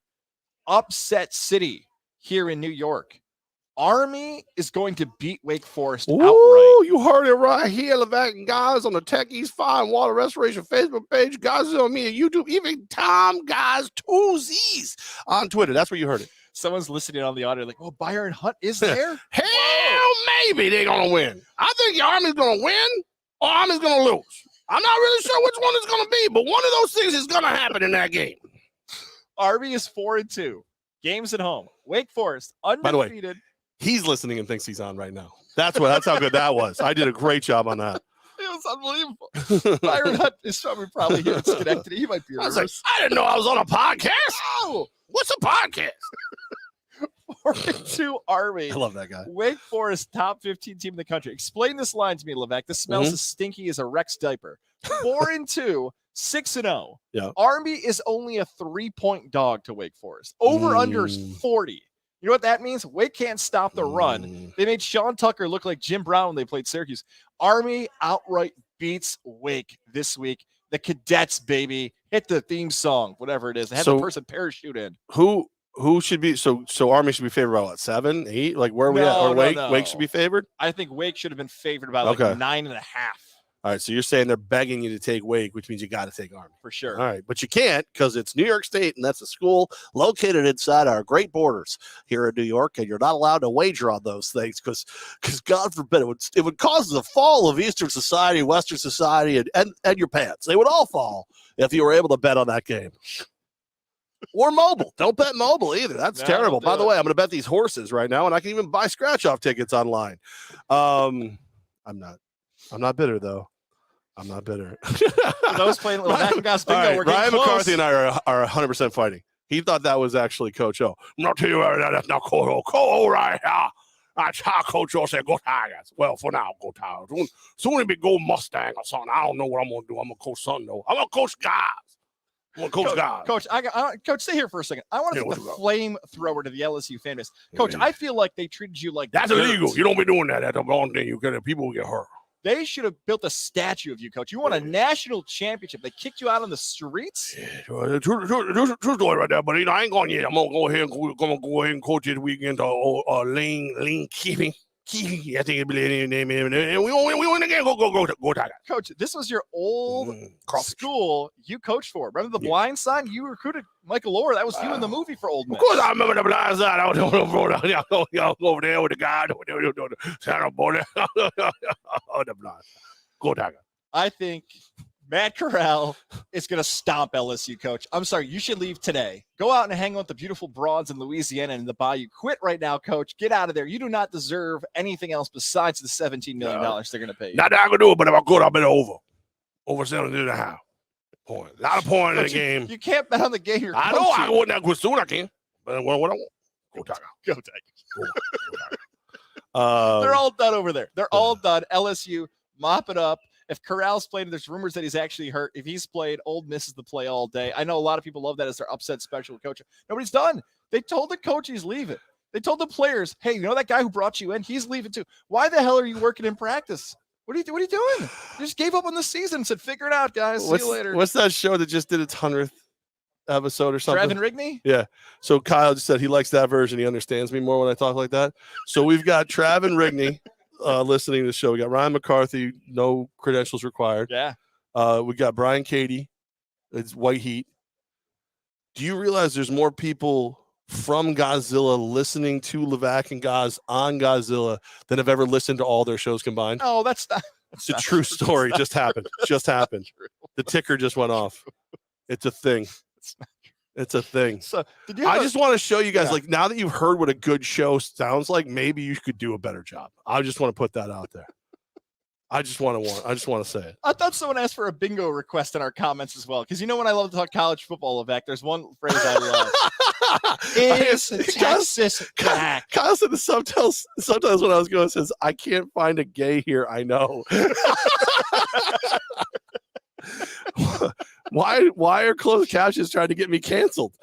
Upset City here in New York. Army is going to beat Wake Forest outright. You heard it right here, Levack and Goz on the Tech East Fire and Water Restoration Facebook page. Goz is on me and YouTube. Even Tom Goz 2 Z's on Twitter. That's where you heard it. Someone's listening on the audio like, oh, Byron Hunt is there? Hell, maybe they're going to win. I think the Army's going to win or Army's going to lose. I'm not really sure which one it's going to be, but one of those things is going to happen in that game. Army is 4-2. Games at home. Wake Forest, undefeated. By the way, he's listening and thinks he's on right now. That's how good that was. I did a great job on that. It was unbelievable. Byron Hunt is probably here in Schenectady. He might be. I didn't know I was on a podcast. Oh, what's a podcast? 4-2 Army. I love that guy. Wake Forest, top 15 team in the country. Explain this line to me, Levack. This smells as stinky as a Rex diaper. 4-2, 6-0. Yeah. Army is only a 3-point dog to Wake Forest. Over under is 40. You know what that means? Wake can't stop the run. They made Sean Tucker look like Jim Brown when they played Syracuse. Army outright beats Wake this week. The Cadets, baby. Hit the theme song, whatever it is. They had the person parachute in. Who should be so Army should be favored by what, 7, 8? Like where are we at? Or Wake should be favored? I think Wake should have been favored by like 9.5. All right, so you're saying they're begging you to take Wake, which means you got to take Army. For sure. All right, but you can't because it's New York State, and that's a school located inside our great borders here in New York, and you're not allowed to wager on those things because God forbid, it would cause the fall of Eastern society, Western society, and your pants. They would all fall if you were able to bet on that game. Or mobile. Don't bet mobile either. That's terrible. By the way, I'm going to bet these horses right now, and I can even buy scratch-off tickets online. I'm not bitter, though. I'm not bitter. Those playing Levack and Goz bingo. We're Ryan close. McCarthy and I are 100% fighting. He thought that was actually Coach O. I'm not telling you that's not Coach O. Coach O right here. That's how Coach O said, go Tigers. Well, for now, go Tigers. Soon it'll be go Mustang or something. I don't know what I'm going to do. I'm going to coach something, though. I'm going to coach guys. Coach, Coach, stay here for a second. I want to take the flamethrower to the LSU fan base. Coach, I feel like they treated you like that's illegal. You don't be doing that at the wrong thing. People will get hurt. They should have built a statue of you, Coach. You won a national championship. They kicked you out on the streets. Yeah, true story right there. But I ain't going yet. I'm gonna go ahead and coach this weekend to Lane Keating. I think it'll be the name. And we win again. Go Tiger. Coach, this was your old school you coached for. Remember the blind side? You recruited Michael Orr. That was you in the movie for Old Miss. Of course I remember the blind side. I was over there with the guy. The blind. Go Tiger. I think Matt Corral is going to stomp LSU, coach. I'm sorry. You should leave today. Go out and hang out with the beautiful broads in Louisiana and the Bayou. Quit right now, coach. Get out of there. You do not deserve anything else besides the $17 million they're going to pay you. Not that I'm going to do it, but if I could, I'll bet over. Over 17.5 points. Not a point in the game. You can't bet on the game. You're I know I wouldn't have good soon. I can. But what I want. Go Tiger. Go Tiger. They're all done over there. They're all done. LSU, mop it up. If Corral's played, there's rumors that he's actually hurt. If he's played, Ole Miss is the play all day. I know a lot of people love that as their upset special coach. Nobody's done. They told the coach he's leaving. They told the players, hey, you know that guy who brought you in? He's leaving too. Why the hell are you working in practice? What are you doing? You just gave up on the season and said, figure it out, guys. See you later. What's that show that just did its 100th episode or something? Traven Rigney? Yeah. So Kyle just said he likes that version. He understands me more when I talk like that. So we've got Traven Rigney listening to the show. We got Ryan McCarthy, no credentials required. Yeah. We got Brian Cady. It's White Heat. Do you realize there's more people from Godzilla listening to Levack and Goz on Godzilla than have ever listened to all their shows combined? No, that's not. It's a true story. Just happened. Just happened. The ticker just went off. It's a thing. It's a thing. So, I just want to show you guys, like, now that you've heard what a good show sounds like, maybe you could do a better job. I just want to put that out there. I just want to say it. I thought someone asked for a bingo request in our comments as well. Because you know when I love to talk college football, Levack, there's one phrase I love. Is Texas back? Kyle said the sometimes when I was going, says, I can't find a gay here. I know. Why are closed captions trying to get me canceled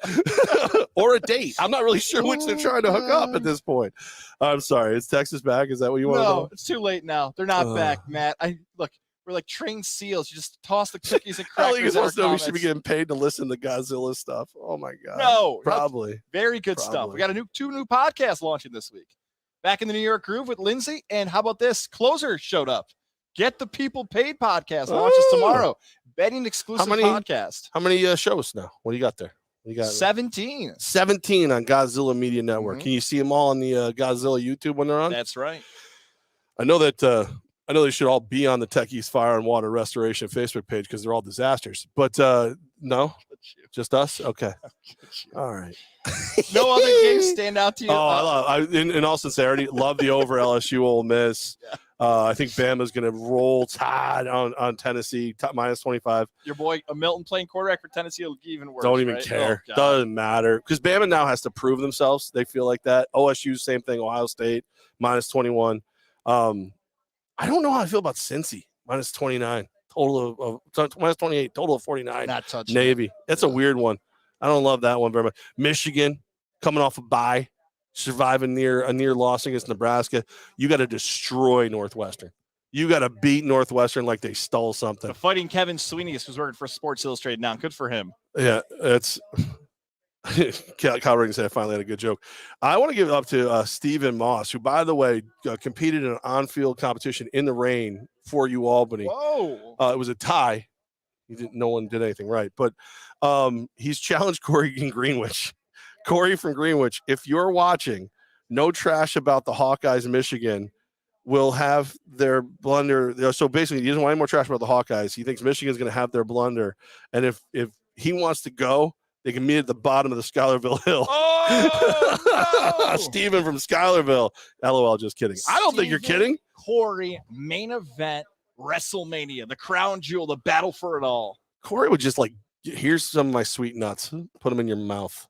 or a date? I'm not really sure which they're trying to hook up at this point. I'm sorry. Is Texas back? Is that what you want to know? No, it's too late now. They're not back, Matt. Look, we're like trained seals. You just toss the cookies and crackers. We should be getting paid to listen to Godzilla stuff. Oh my god. No, probably. Very good stuff. We got two new podcasts launching this week. Back in the New York Groove with Lindsay, and how about this? Closer showed up. Get the People Paid podcast launches tomorrow. Betting exclusive podcast. How many shows now? What do you got there? You got 17. 17 on Godzilla Media Network. Can you see them all on the Godzilla YouTube when they're on? That's right. I know that they should all be on the Techies Fire and Water Restoration Facebook page because they're all disasters. But no, just us. Okay. All right. No other games stand out to you. In all sincerity, love the over LSU Ole Miss. Yeah. I think Bama's going to roll Tide on Tennessee, minus 25. Your boy Milton playing quarterback for Tennessee will be even worse. Don't even care. Doesn't matter because Bama now has to prove themselves. They feel like that. OSU, same thing. Ohio State, minus 21. I don't know how I feel about Cincy, minus 29. Total of minus 28. Total of 49. Not touching Navy. That's a weird one. I don't love that one very much. Michigan coming off a bye. Surviving a near loss against Nebraska. You got to destroy Northwestern. You got to beat Northwestern like they stole something. The fighting Kevin Sweeney who's working for Sports Illustrated now. Good for him. Yeah, it's Kyle Reagan said I finally had a good joke. I want to give it up to Stephen Moss, who, by the way, competed in an on-field competition in the rain for Albany. Whoa! It was a tie. No one did anything right, but he's challenged Corey in Greenwich. Corey from Greenwich, if you're watching, no trash about the Hawkeyes in Michigan will have their blunder. So basically, he doesn't want any more trash about the Hawkeyes. He thinks Michigan's going to have their blunder. And if he wants to go, they can meet at the bottom of the Schuylerville Hill. Oh, no! Steven from Schuylerville. LOL, just kidding. I don't think you're kidding. Corey, main event, WrestleMania, the crown jewel, the battle for it all. Corey would just here's some of my sweet nuts. Put them in your mouth.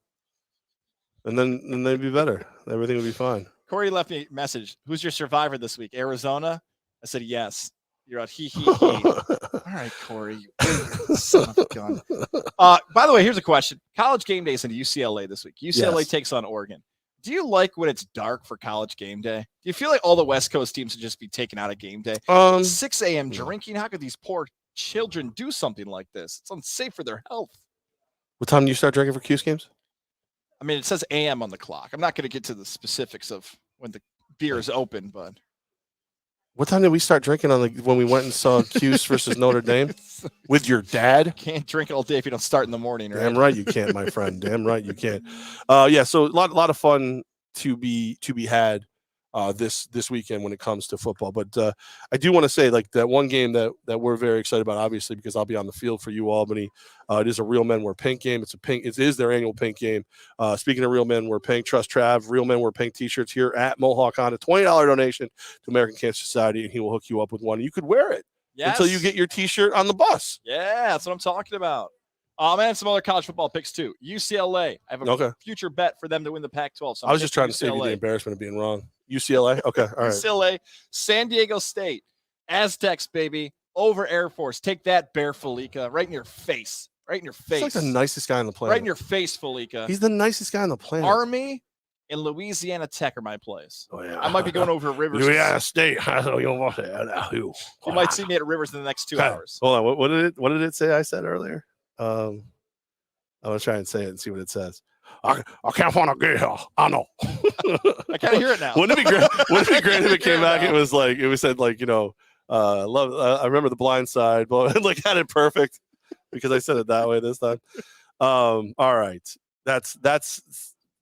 And then they'd be better. Everything would be fine. Corey left me a message. Who's your survivor this week? Arizona? I said, yes. You're out. He. All right, Corey. Son of a gun. By the way, here's a question. College game day is in UCLA this week. UCLA takes on Oregon. Do you like when it's dark for college game day? Do you feel like all the West Coast teams should just be taken out of game day? 6 a.m. drinking? How could these poor children do something like this? It's unsafe for their health. What time do you start drinking for Cuse games? I mean, it says AM on the clock. I'm not going to get to the specifics of when the beer is open, but what time did we start drinking when we went and saw Cuse versus Notre Dame with your dad? Can't drink all day if you don't start in the morning, right? Damn right you can't, my friend. Damn right you can't. Yeah, so a lot of fun to be had this weekend when it comes to football. But I do want to say, like, that one game that we're very excited about, obviously, because I'll be on the field for you, Albany. It is a Real Men Wear Pink game. It is their annual pink game. Speaking of Real Men Wear Pink, trust Trav. Real Men Wear Pink T-shirts here at Mohawk Honda. $20 donation to American Cancer Society, and he will hook you up with one. You could wear it until you get your T-shirt on the bus. Yeah, that's what I'm talking about. I have some other college football picks too. UCLA. I have a future bet for them to win the Pac-12. So I was just trying to save you the embarrassment of being wrong. UCLA? Okay, all right. UCLA, San Diego State, Aztecs, baby, over Air Force. Take that, Bear Felica, right in your face. Right in your face. He's like the nicest guy on the planet. Right in your face, Felica. He's the nicest guy on the planet. Army and Louisiana Tech are my plays. Oh, yeah. I might be going over Rivers. Louisiana State. You might see me at Rivers in the next 2 hours. Hold on. What did it say I said earlier? I'm going to try and say it and see what it says. I can't find a good here. I know. I kind of hear it now. Wouldn't it be great? Wouldn't it be great if it came back? It was said like, love. I remember The Blind Side, but like had it perfect because I said it that way this time. All right. That's.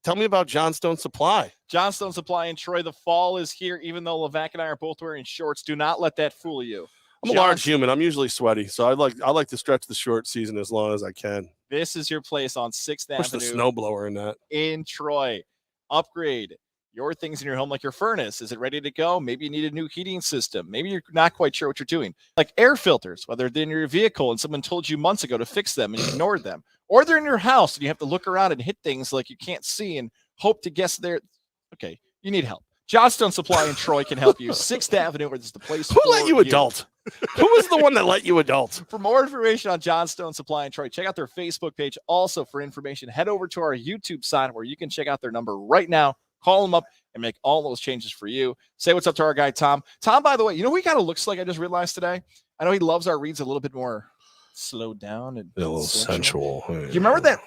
Tell me about Johnstone Supply. Johnstone Supply in Troy. The fall is here, even though Levack and I are both wearing shorts. Do not let that fool you. I'm a large human. I'm usually sweaty, so I like to stretch the short season as long as I can. This is your place on 6th Avenue. Push the snowblower in that. In Troy. Upgrade your things in your home, like your furnace. Is it ready to go? Maybe you need a new heating system. Maybe you're not quite sure what you're doing. Like air filters, whether they're in your vehicle and someone told you months ago to fix them and you ignored them. Or they're in your house and you have to look around and hit things like you can't see and hope to guess there. Okay, you need help. Johnstone Supply in Troy can help you. 6th Avenue, where this is the place. Who let you adult? Who was the one that let you adult? For more information on Johnstone Supply in Troy, check out their Facebook page. Also, for information, head over to our YouTube side where you can check out their number right now. Call them up and make all those changes for you. Say what's up to our guy, Tom. Tom, by the way, you know who he kind of looks like? I just realized today. I know he loves our reads a little bit more slowed down and a little sensual. Do you remember that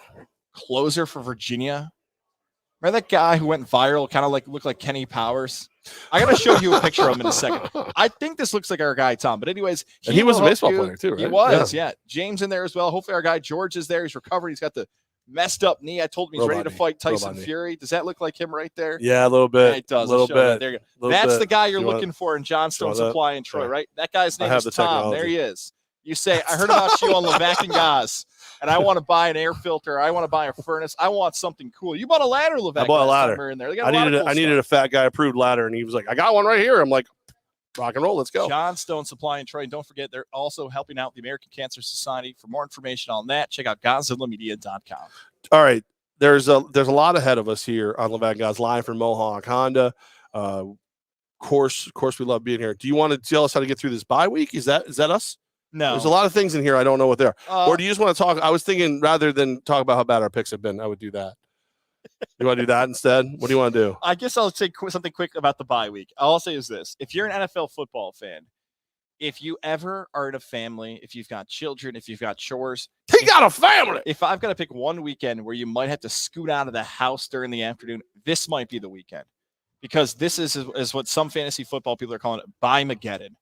closer for Virginia? Remember that guy who went viral, kind of like looked like Kenny Powers? I got to show you a picture of him in a second. I think this looks like our guy, Tom. But anyways, he was a baseball player too, right? He was, yeah. James in there as well. Hopefully our guy George is there. He's recovered. He's got the messed up knee. I told him he's ready to fight Tyson Fury. Does that look like him right there? Yeah, a little bit. Yeah, it does. A little bit. There you go. That's the guy you're looking for in Johnstone Supply in Troy, right? That guy's name is Tom. There he is. You say, I heard about you on Levack and Goz, and I want to buy an air filter. I want to buy a furnace. I want something cool. You bought a ladder, Levack. I bought a ladder. In there. I needed a fat guy approved ladder, and he was like, I got one right here. I'm like, rock and roll. Let's go. Johnstone Supply in Troy. And don't forget, they're also helping out the American Cancer Society. For more information on that, check out GodzillaMedia.com. All right. There's a lot ahead of us here on Levack and Goz, live from Mohawk Honda. Course, we love being here. Do you want to tell us how to get through this bye week? Is that us? No. There's a lot of things in here I don't know what they are. Or do you just want to talk? I was thinking rather than talk about how bad our picks have been, I would do that. You want to do that instead? What do you want to do? I guess I'll say something quick about the bye week. All I'll say is this. If you're an NFL football fan, if you ever are in a family, if you've got children, if you've got chores. He got a family. If I've got to pick one weekend where you might have to scoot out of the house during the afternoon, this might be the weekend. Because this is what some fantasy football people are calling it, bye-mageddon.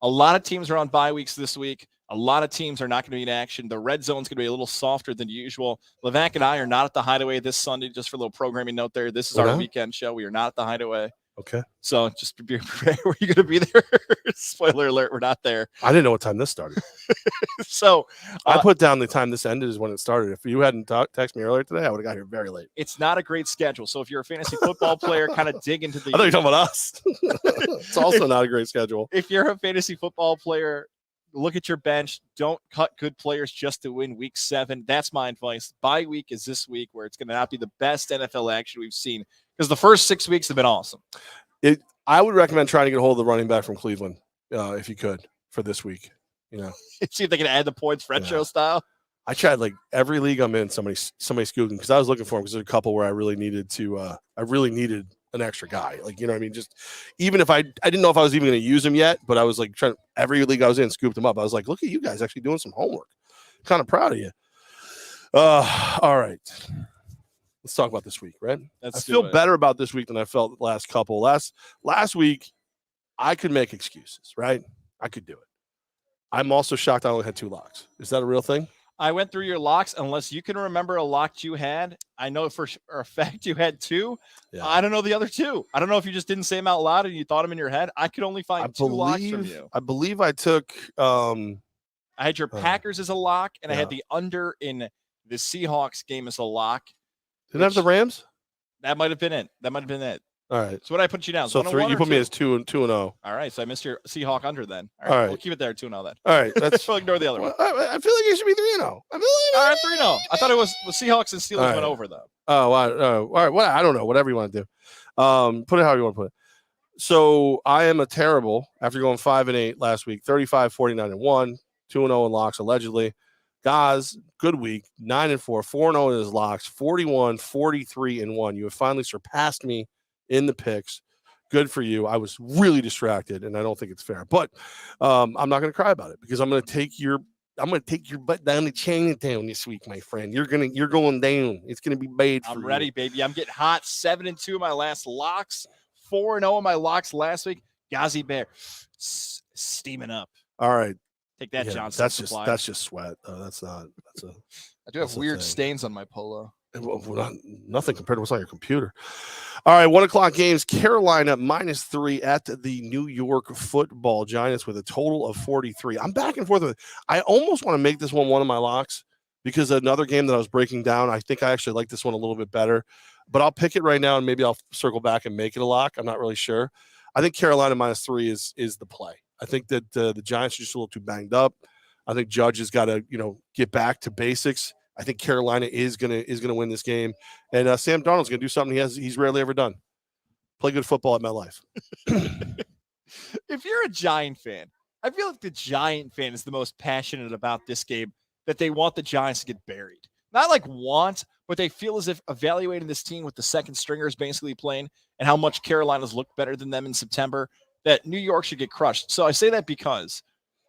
A lot of teams are on bye weeks this week. A lot of teams are not going to be in action. The red zone is going to be a little softer than usual. Levack and I are not at the Hideaway this Sunday, just for a little programming note there. This is our weekend show. We are not at the Hideaway. Okay. So just be prepared. Were you going to be there? Spoiler alert, we're not there. I didn't know what time this started. So I put down the time this ended is when it started. If you hadn't texted me earlier today, I would have got here very late. It's not a great schedule. So if you're a fantasy football player, kind of dig into the. I thought you were talking about us. It's also not a great schedule. If you're a fantasy football player, look at your bench. Don't cut good players just to win week 7. That's my advice. Bye week is this week where it's going to not be the best NFL action we've seen because the first 6 weeks have been awesome. I would recommend trying to get a hold of the running back from Cleveland if you could for this week. See if they can add the points retro style. I tried like every league I'm in. Somebody scooped him because I was looking for him because there's a couple where I really needed an extra guy. Like, you know what I mean? Just even if I didn't know if I was even going to use him yet, but I was like trying every league I was in, scooped him up. I was like, look at you guys actually doing some homework. Kind of proud of you. All right. Let's talk about this week, right? I feel better about this week than I felt the last couple. Last week, I could make excuses, right? I could do it. I'm also shocked I only had 2 locks. Is that a real thing? I went through your locks. Unless you can remember a lock you had, I know for a fact you had 2. Yeah. I don't know the other 2. I don't know if you just didn't say them out loud and you thought them in your head. I could only find 2 locks from you. I believe I took. I had your Packers as a lock, and I had the under in the Seahawks game as a lock. Didn't have the Rams? That might have been it. All right. So what I put you down? So 3. You put me as 2-0. All right. So I missed your Seahawk under then. All right. We'll keep it there 2-0 then. All right. That's. We'll ignore the other one. I feel like it should be 3-0. All right, 3-0. I thought it was Seahawks and Steelers went over though. Oh, all right. Well, I don't know. Whatever you want to do. Put it however you want to put it. So I am a terrible after going 5-8 last week. 35-49-1, 2-0 in locks allegedly. Goz, good week. 9-4, 4-0 in his locks. 41-43-1. You have finally surpassed me in the picks. Good for you. I was really distracted, and I don't think it's fair. But I'm not going to cry about it because I'm going to take your butt down to Chinatown this week, my friend. You're going down. It's going to be bad for you. I'm ready, baby. I'm getting hot. 7-2 in my last locks. 4-0 in my locks last week. Gazi Bear steaming up. All right. Take that, Johnson. That's just sweat. That's not. I do have weird stains on my polo. Nothing compared to what's on your computer. All right, 1:00 games. Carolina -3 at the New York Football Giants with a total of 43. I'm back and forth with it. I almost want to make this one of my locks because another game that I was breaking down, I think I actually like this one a little bit better. But I'll pick it right now and maybe I'll circle back and make it a lock. I'm not really sure. I think Carolina -3 is the play. I think that the Giants are just a little too banged up. I think Judge has got to get back to basics. I think Carolina is gonna win this game, and Sam Darnold's gonna do something he's rarely ever done: play good football at MetLife. If you're a Giant fan, I feel like the Giant fan is the most passionate about this game. That they want the Giants to get buried, not like want, but they feel as if evaluating this team with the second stringers basically playing and how much Carolina's looked better than them in September, that New York should get crushed. So I say that because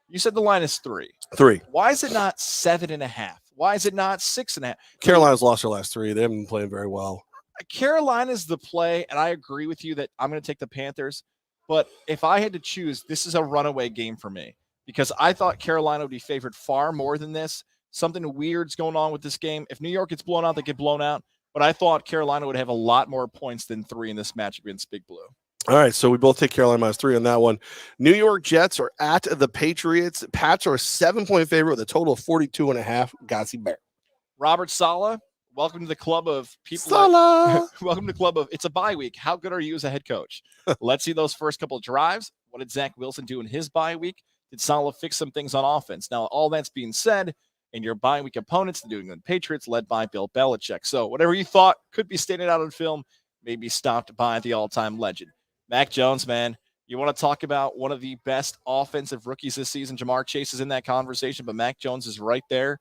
you said the line is 3. 3. Why is it not 7.5? Why is it not 6.5? Carolina's lost their last 3. They haven't been playing very well. Carolina's the play, and I agree with you that I'm going to take the Panthers. But if I had to choose, this is a runaway game for me because I thought Carolina would be favored far more than this. Something weird's going on with this game. If New York gets blown out, they get blown out. But I thought Carolina would have a lot more points than 3 in this match against Big Blue. All right, so we both take Carolina -3 on that one. New York Jets are at the Patriots. Pats are a 7-point favorite with a total of 42.5. Gazi Bear. Robert Saleh, welcome to the club of people. Welcome to the club of it's a bye week. How good are you as a head coach? Let's see those first couple of drives. What did Zach Wilson do in his bye week? Did Saleh fix some things on offense? Now, all that's being said, in your bye week opponents, the New England Patriots, led by Bill Belichick. So whatever you thought could be stated out on film may be stopped by the all-time legend. Mac Jones, man, you want to talk about one of the best offensive rookies this season. Jamar Chase is in that conversation, but Mac Jones is right there.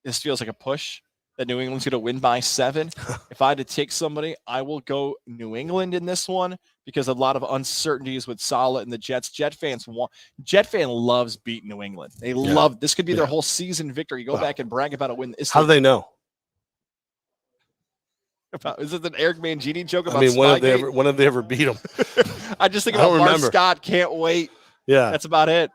This feels like a push that New England's going to win by 7. If I had to take somebody, I will go New England in this one because a lot of uncertainties with Saleh and the Jets. Jet fan loves beating New England. They love this. Could be their whole season victory. Go back and brag about a win. How do they know? Is it an Eric Mangini joke about? I mean, when have they ever beat them? I just think about Mark Scott. Can't wait. Yeah, that's about it.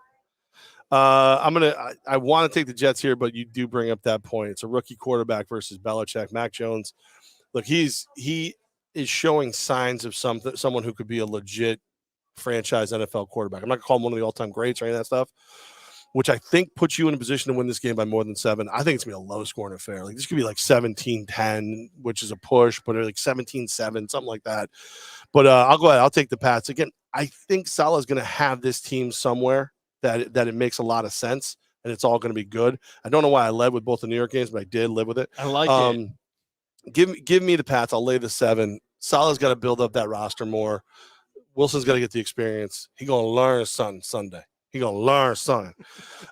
I want to take the Jets here, but you do bring up that point. It's a rookie quarterback versus Belichick. Mac Jones, look, he is showing signs of someone who could be a legit franchise NFL quarterback. I'm not gonna call him one of the all-time greats or any of that stuff, which I think puts you in a position to win this game by more than 7. I think it's gonna be a low-scoring affair. Like this could be like 17-10, which is a push, but like 17-7, something like that. But I'll go ahead. I'll take the Pats again. I think Saleh is gonna have this team somewhere that it makes a lot of sense, and it's all going to be good. I don't know why I led with both the New York games, but I did live with it. I like it. Give me the Pats. I'll lay the 7. Saleh's got to build up that roster more. Wilson's got to get the experience. He's going to learn something Sunday. He's going to learn something.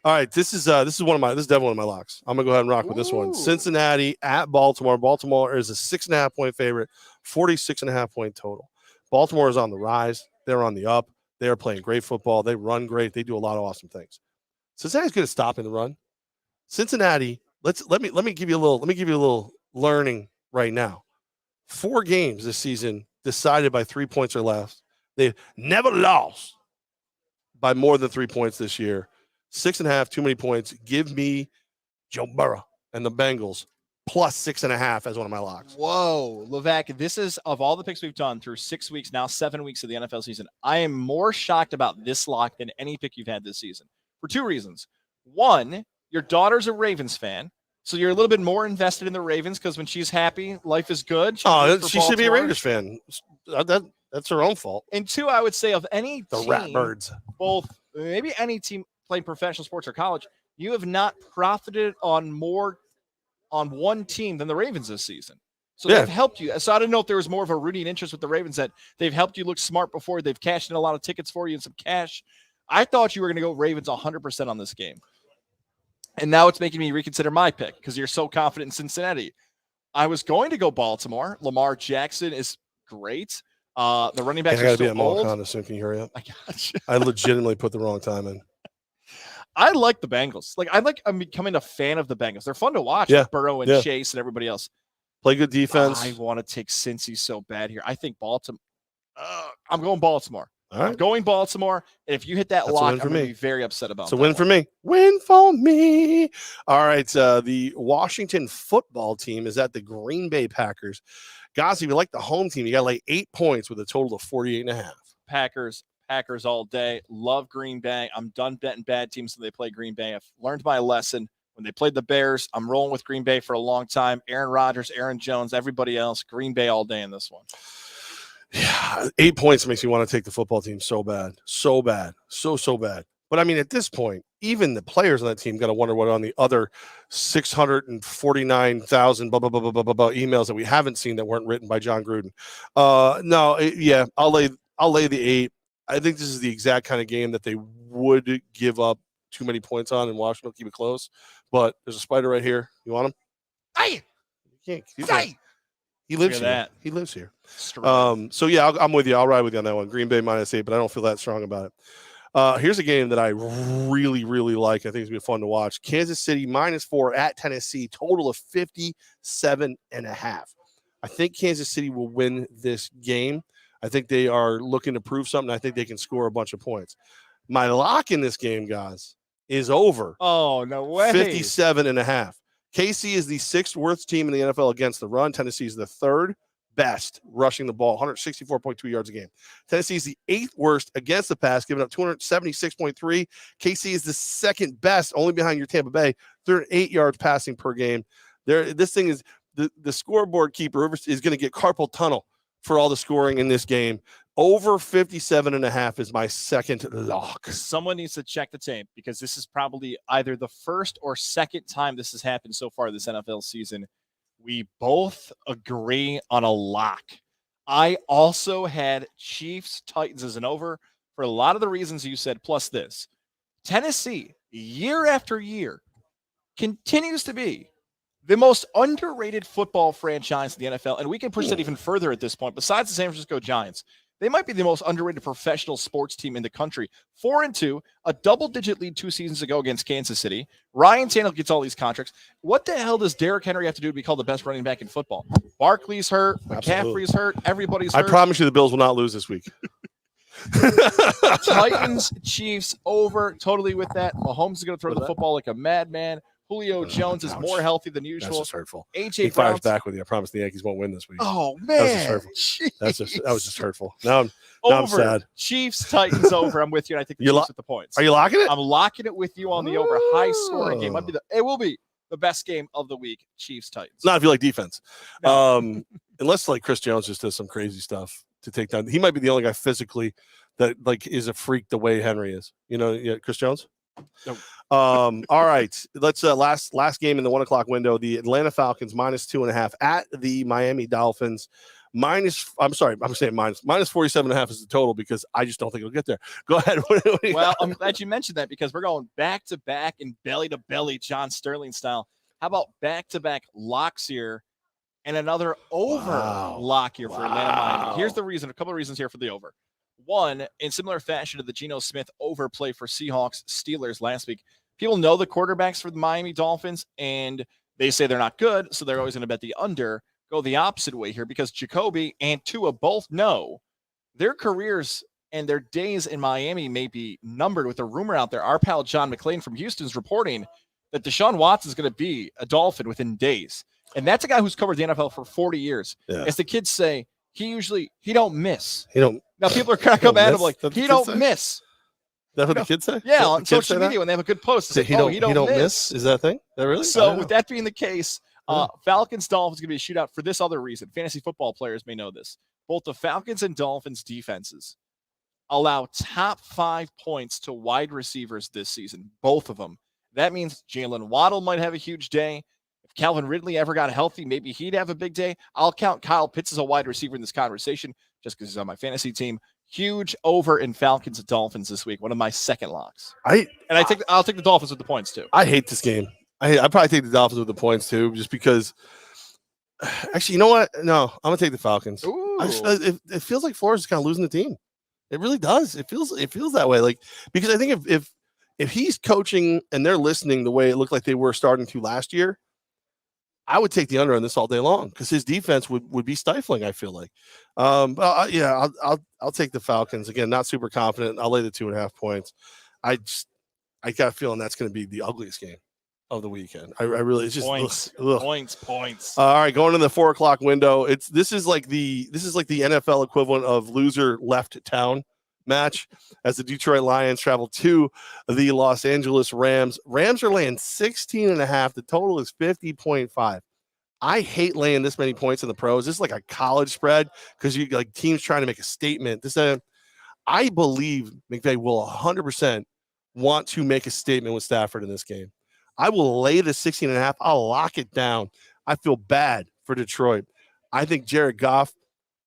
All right, this is definitely one of my locks. I'm going to go ahead and rock with this one. Cincinnati at Baltimore. Baltimore is a 6.5-point favorite, 46.5-point total. Baltimore is on the rise. They're on the up. They are playing great football. They run great. They do a lot of awesome things. Cincinnati's good at stopping the run. Cincinnati, let me give you a little learning right now. 4 games this season decided by 3 points or less. They've never lost by more than 3 points this year. 6.5, too many points. Give me Joe Burrow and the Bengals plus 6.5 as one of my locks. Whoa, Levack, this is, of all the picks we've done through 6 weeks, now 7 weeks of the NFL season, I am more shocked about this lock than any pick you've had this season for 2 reasons. One, your daughter's a Ravens fan, so you're a little bit more invested in the Ravens because when she's happy, life is good. She should be a Raiders fan. That's her own fault. And 2, I would say of any the team, Ratbirds, both maybe any team playing professional sports or college, you have not profited on more on one team than the Ravens this season. So they've helped you. So I don't know if there was more of a rooting interest with the Ravens that they've helped you look smart before. They've cashed in a lot of tickets for you and some cash. I thought you were going to go Ravens 100% on this game. And now it's making me reconsider my pick because you're so confident in Cincinnati. I was going to go Baltimore. Lamar Jackson is great. The running backs are so old. Mohawk Honda soon. Can you hurry up? I got you. I legitimately put the wrong time in. I like the Bengals. I'm becoming a fan of the Bengals. They're fun to watch. With Burrow and Chase and everybody else. Play good defense. I want to take Cincy so bad here. I think Baltimore. I'm going Baltimore. All right. I'm going Baltimore. And if you hit that lock, I'm going to be very upset about it. It's a win for me. Win for me. All right. The Washington football team is at the Green Bay Packers. Guys, if you like the home team, you got to lay 8 points with a total of 48.5. Packers all day. Love Green Bay. I'm done betting bad teams when they play Green Bay. I've learned my lesson. When they played the Bears, I'm rolling with Green Bay for a long time. Aaron Rodgers, Aaron Jones, everybody else, Green Bay all day in this one. Yeah, 8 points makes me want to take the football team so bad. So bad. So bad. But, I mean, at this point, even the players on that team got to wonder what on the other 649,000 emails that we haven't seen that weren't written by John Gruden. I'll lay the 8. I think this is the exact kind of game that they would give up too many points on, and Washington will keep it close. But there's a spider right here. You want him? Hey! You can't. He lives here. That. He lives here. I'm with you. I'll ride with you on that one. Green Bay -8, but I don't feel that strong about it. Here's a game that I really, really like. I think it's going to be fun to watch. Kansas City -4 at Tennessee, total of 57.5. I think Kansas City will win this game. I think they are looking to prove something. I think they can score a bunch of points. My lock in this game, guys, is over. Oh, no way. 57.5. KC is the 6th worst team in the NFL against the run. Tennessee is the 3rd best rushing the ball, 164.2 yards a game. Tennessee is the 8th worst against the pass, giving up 276.3. KC is the 2nd best, only behind your Tampa Bay, 38 yards passing per game. This thing is the scoreboard keeper is going to get carpal tunnel for all the scoring in this game. Over 57.5 is my second lock. Someone needs to check the tape because this is probably either the first or second time this has happened so far this NFL season. We both agree on a lock. I also had Chiefs Titans as an over for a lot of the reasons you said, plus this. Tennessee, year after year, continues to be the most underrated football franchise in the NFL, and we can push that even further at this point. Besides the San Francisco Giants, they might be the most underrated professional sports team in the country. 4-2, a double-digit lead 2 seasons ago against Kansas City. Ryan Tannehill gets all these contracts. What the hell does Derrick Henry have to do to be called the best running back in football? Barkley's hurt. McCaffrey's hurt. Everybody's hurt. I promise you the Bills will not lose this week. Titans, Chiefs, over. Totally with that. Mahomes is going to throw the football like a madman. Julio Jones is more healthy than usual. That's just hurtful. AJ Brown fires back with you. I promise the Yankees won't win this week. Oh, man. That was just hurtful. That was just hurtful. Now I'm sad. Chiefs, Titans over. I'm with you. And I think the Chiefs with the points. Are you locking it? I'm locking it with you on the over. High scoring game. It will be the best game of the week. Chiefs, Titans. Not if you like defense. No. Unless like Chris Jones just does some crazy stuff to take down. He might be the only guy physically that like is a freak the way Henry is. You know, Chris Jones? Nope. All right. Let's last game in the 1 o'clock window. The Atlanta Falcons -2.5 at the Miami Dolphins. minus 47.5 is the total because I just don't think it'll get there. Go ahead. Well, I'm glad you mentioned that because we're going back to back and belly to belly, John Sterling style. How about back to back locks here and another over lock here for Atlanta Miami? Here's the reason. A couple of reasons here for the over. One, in similar fashion to the Geno Smith overplay for Seahawks Steelers last week, people know the quarterbacks for the Miami Dolphins, and they say they're not good, so they're always going to bet the under. Go the opposite way here because Jacoby and Tua both know their careers and their days in Miami may be numbered with a rumor out there. Our pal John McClain from Houston's reporting that Deshaun Watson is going to be a Dolphin within days. And that's a guy who's covered the NFL for 40 years. Yeah. As the kids say, he don't miss. Now people are kind of come at him like, he don't miss. That's what the kids say? Yeah, on social media when they have a good post, say, he don't miss. Is that a thing? Is that really? So with that being the case, Falcons Dolphins going to be a shootout for this other reason. Fantasy football players may know this. Both the Falcons and Dolphins defenses allow top 5 points to wide receivers this season, both of them. That means Jalen Waddle might have a huge day. If Calvin Ridley ever got healthy, maybe he'd have a big day. I'll count Kyle Pitts as a wide receiver in this conversation just because he's on my fantasy team. Huge over in Falcons and Dolphins this week. One of my second locks. I'll take the Dolphins with the points too. I hate this game. I probably take the Dolphins with the points too, just because. Actually, you know what? No, I'm gonna take the Falcons. It feels like Flores is kind of losing the team. It really does. It feels that way. Like, because I think if he's coaching and they're listening the way it looked like they were starting to last year, I would take the under on this all day long because his defense would be stifling. I feel like, I'll take the Falcons again. Not super confident. I'll lay the 2.5 points. I got a feeling that's going to be the ugliest game of the weekend. I really, it's just points. All right, going in the 4 o'clock window. This is like the NFL equivalent of loser left town match as the Detroit Lions travel to the Los Angeles Rams. Rams are laying 16.5. The total is 50.5. I hate laying this many points in the pros. This is like a college spread because you like teams trying to make a statement. I believe McVay will 100% want to make a statement with Stafford in this game. I will lay the 16.5. I'll lock it down. I feel bad for Detroit. I think Jared Goff,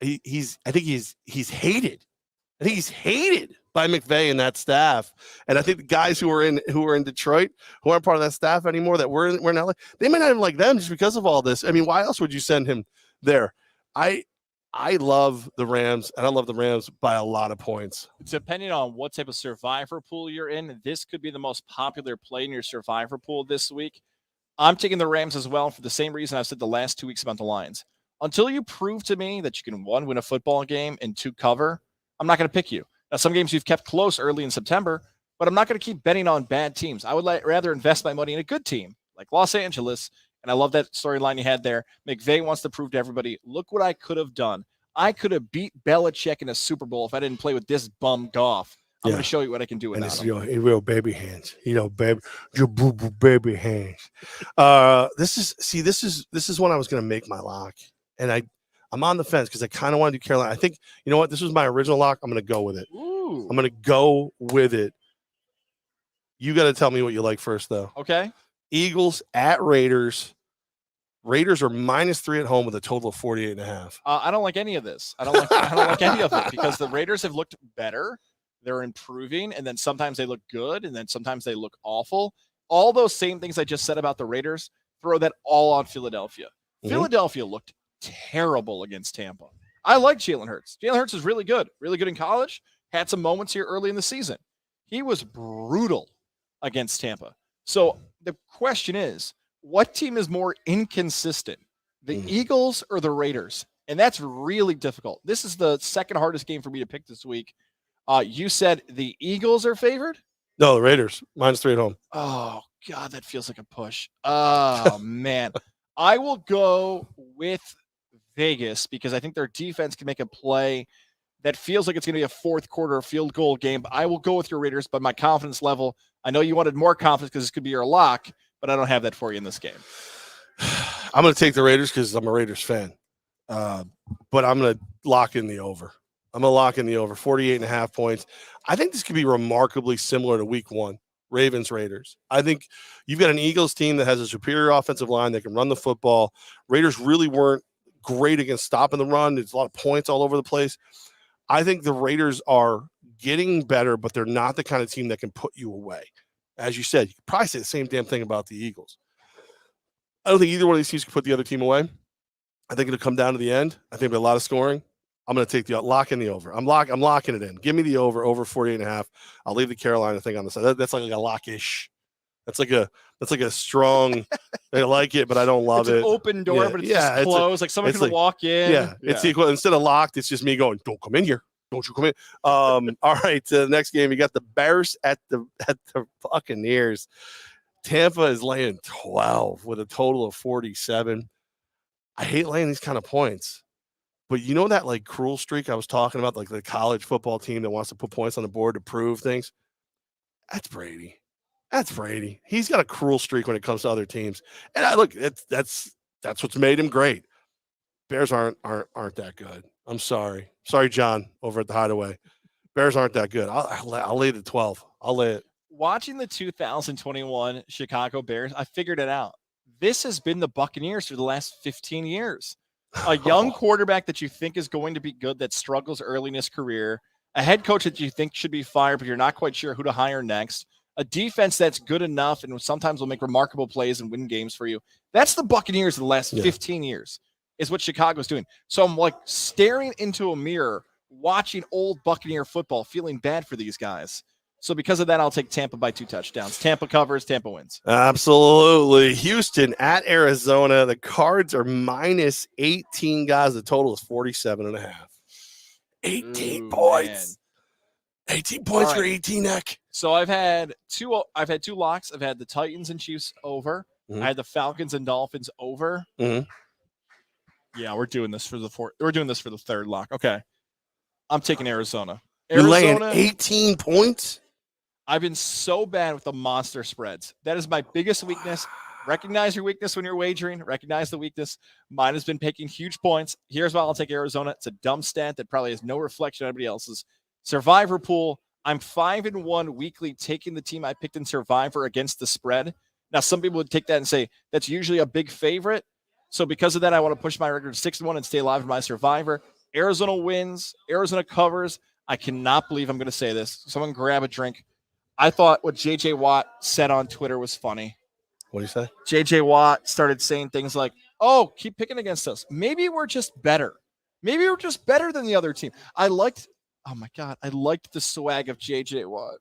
he's hated. I think he's hated by McVay and that staff. And I think the guys who are in Detroit, who aren't part of that staff anymore, that we're in LA, they might not even like them just because of all this. I mean, why else would you send him there? I love the Rams, and I love the Rams by a lot of points. Depending on what type of survivor pool you're in, this could be the most popular play in your survivor pool this week. I'm taking the Rams as well for the same reason I've said the last 2 weeks about the Lions. Until you prove to me that you can, 1, win a football game, and 2, cover, I'm not going to pick you. Now, some games you've kept close early in September, but I'm not going to keep betting on bad teams. I would rather invest my money in a good team like Los Angeles. And I love that storyline you had there. McVay wants to prove to everybody, look what I could have done. I could have beat Belichick in a Super Bowl if I didn't play with this bum Goff. I'm going to show you what I can do with that. Real baby hands. Baby, your boo-boo baby hands. This is when I was going to make my lock. And I'm on the fence because I kind of want to do Carolina. I think, you know what? This was my original lock. I'm going to go with it. Ooh. I'm going to go with it. You got to tell me what you like first, though. Okay. Eagles at Raiders. Raiders are -3 at home with a total of 48.5. I don't like any of this. I don't like any of it because the Raiders have looked better. They're improving, and then sometimes they look good, and then sometimes they look awful. All those same things I just said about the Raiders, throw that all on Philadelphia. Mm-hmm. Philadelphia looked terrible against Tampa. I like Jalen Hurts. Jalen Hurts is really good in college. Had some moments here early in the season. He was brutal against Tampa. So the question is, what team is more inconsistent, the Eagles or the Raiders? And that's really difficult. This is the second hardest game for me to pick this week. You said the Eagles are favored? No, the Raiders, -3 at home. Oh, God, that feels like a push. Oh, man. I will go with Vegas because I think their defense can make a play that feels like it's going to be a fourth quarter field goal game. But I will go with your Raiders, but my confidence level, I know you wanted more confidence because this could be your lock, but I don't have that for you in this game. I'm going to take the Raiders because I'm a Raiders fan. But I'm going to lock in the over. 48.5 points. I think this could be remarkably similar to week 1, Ravens-Raiders. I think you've got an Eagles team that has a superior offensive line that can run the football. Raiders really weren't great against stopping the run. There's a lot of points all over the place. I think the Raiders are getting better, but they're not the kind of team that can put you away. As you said, you could probably say the same damn thing about the Eagles. I don't think either one of these teams can put the other team away. I think it'll come down to the end. I think there'll be a lot of scoring. I'm going to take the lock in the over. I'm locking it in. Give me the over 48.5. I'll leave the Carolina thing on the side. That's like a lock-ish. That's like a strong. I like it, but I don't love it. It's an open door, but it's just closed. Like someone's going to walk in. Yeah, it's equal. Instead of locked, it's just me going, don't come in here. Don't you come in. All right, the next game, you got the Bears at the Buccaneers. Tampa is laying 12 with a total of 47. I hate laying these kind of points. But you know that like cruel streak I was talking about, like the college football team that wants to put points on the board to prove things? That's Brady. That's Brady. He's got a cruel streak when it comes to other teams. And look, that's what's made him great. Bears aren't that good. I'm sorry. Sorry, John, over at the Hideaway. Bears aren't that good. I'll lay the 12. I'll lay it. Watching the 2021 Chicago Bears, I figured it out. This has been the Buccaneers for the last 15 years. A young quarterback that you think is going to be good that struggles early in his career, a head coach that you think should be fired, but you're not quite sure who to hire next, a defense that's good enough and sometimes will make remarkable plays and win games for you. That's the Buccaneers of the last 15 years is what Chicago's doing. So I'm like staring into a mirror, watching old Buccaneer football, feeling bad for these guys. So because of that, I'll take Tampa by 2 touchdowns. Tampa covers, Tampa wins. Absolutely. Houston at Arizona. The Cards are minus 18, guys. The total is 47.5. 18 points. Man. 18 points for 18 neck. So I've had two locks. I've had the Titans and Chiefs over. I had the Falcons and Dolphins over. Yeah, we're doing this for the third lock. Okay. I'm taking Arizona. You're laying 18 points? I've been so bad with the monster spreads. That is my biggest weakness. Recognize your weakness when you're wagering. Recognize the weakness. Mine has been picking huge points. Here's why I'll take Arizona. It's a dumb stat that probably has no reflection on anybody else's. Survivor pool. I'm 5-1 weekly taking the team I picked in Survivor against the spread. Now, some people would take that and say that's usually a big favorite. So because of that, I want to push my record to 6-1 and stay alive in my Survivor. Arizona wins. Arizona covers. I cannot believe I'm going to say this. Someone grab a drink. I thought what J.J. Watt said on Twitter was funny. What do you say? J.J. Watt started saying things like, oh, keep picking against us. Maybe we're just better. Maybe we're just better than the other team. I liked the swag of J.J. Watt.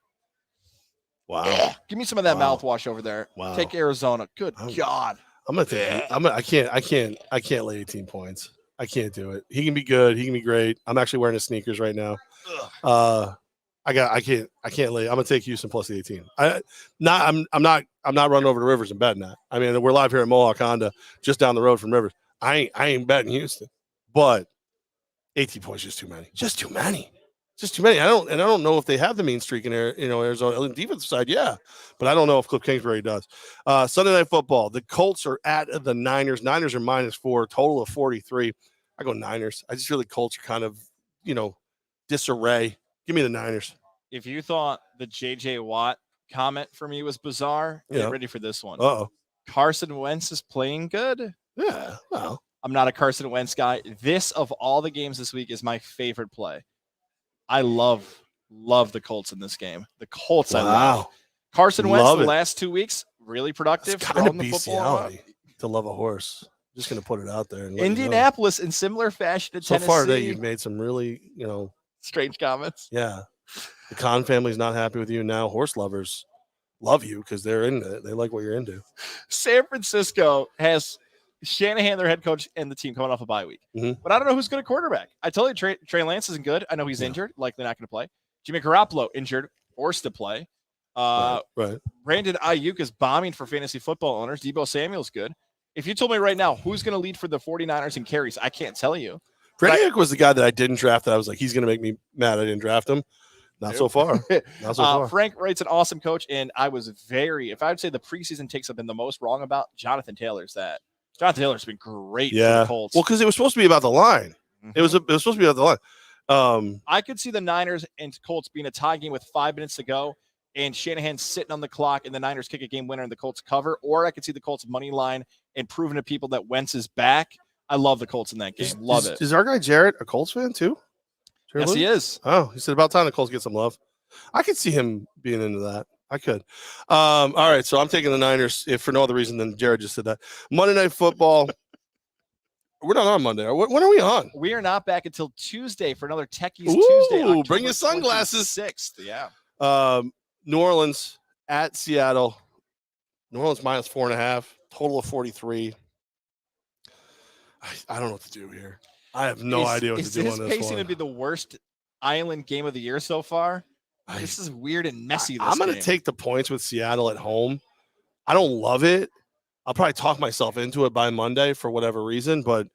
Wow. Yeah. Give me some of that mouthwash over there. Wow. Take Arizona. Good God. I'm going to take it. I can't lay 18 points. I can't do it. He can be good. He can be great. I'm actually wearing his sneakers right now. I can't lay. I'm gonna take Houston plus the 18. I'm not running over to Rivers and betting that. I mean, we're live here at Mohawk Honda, just down the road from Rivers. I ain't betting Houston, but 18 points is just too many. Just too many. I don't know if they have the mean streak in Arizona. On the defensive side, yeah, but I don't know if Cliff Kingsbury does. Sunday Night Football. The Colts are at the Niners. Niners are -4. Total of 43. I go Niners. I just feel the Colts are kind of disarray. Give me the Niners. If you thought the J.J. Watt comment for me was bizarre, get ready for this one. Uh-oh. Carson Wentz is playing good. Yeah, well. I'm not a Carson Wentz guy. This, of all the games this week, is my favorite play. I love the Colts in this game. The Colts, I love. Carson Wentz, the last 2 weeks, really productive. It's kind of bestiality to love a horse. Just going to put it out there. Indianapolis, in similar fashion to Tennessee. So far today, you've made some really, strange comments. Yeah. The Khan family's not happy with you. Now horse lovers love you because they're into it. They like what you're into. San Francisco has Shanahan, their head coach, and the team coming off a bye week. But I don't know who's good at quarterback. I tell you, Trey Lance isn't good. I know he's injured, likely not going to play. Jimmy Garoppolo, injured, forced to play. Right. Brandon Ayuk is bombing for fantasy football owners. Debo Samuel's good. If you told me right now who's going to lead for the 49ers in carries, I can't tell you. Brandon Ayuk was the guy that I didn't draft. That I was like, he's going to make me mad I didn't draft him. Not so far. Not so far. Frank Wright's an awesome coach, and I was if I would say the preseason takes I've been the most wrong about, Jonathan Taylor's that. Jonathan Taylor's been great for the Colts. Well, because it was supposed to be about the line. It was supposed to be about the line. I could see the Niners and Colts being a tie game with 5 minutes to go, and Shanahan sitting on the clock, and the Niners kick a game winner and the Colts cover, or I could see the Colts money line and proving to people that Wentz is back. I love the Colts in that game. Love it. Is our guy Jarrett a Colts fan too? Yes, he is. Oh, he said about time the Colts get some love. I could see him being into that. I could. All right, so I'm taking the Niners if for no other reason than Jared just said that. Monday Night Football. We're not on Monday. When are we on? We are not back until Tuesday for another Techies Tuesday. Ooh, bring your sunglasses. 6th, yeah. New Orleans at Seattle. New Orleans -4.5. Total of 43. I don't know what to do here. I have no idea what to do on this one. Is this pacing to be the worst island game of the year so far? This is weird and messy. I'm going to take the points with Seattle at home. I don't love it. I'll probably talk myself into it by Monday for whatever reason, but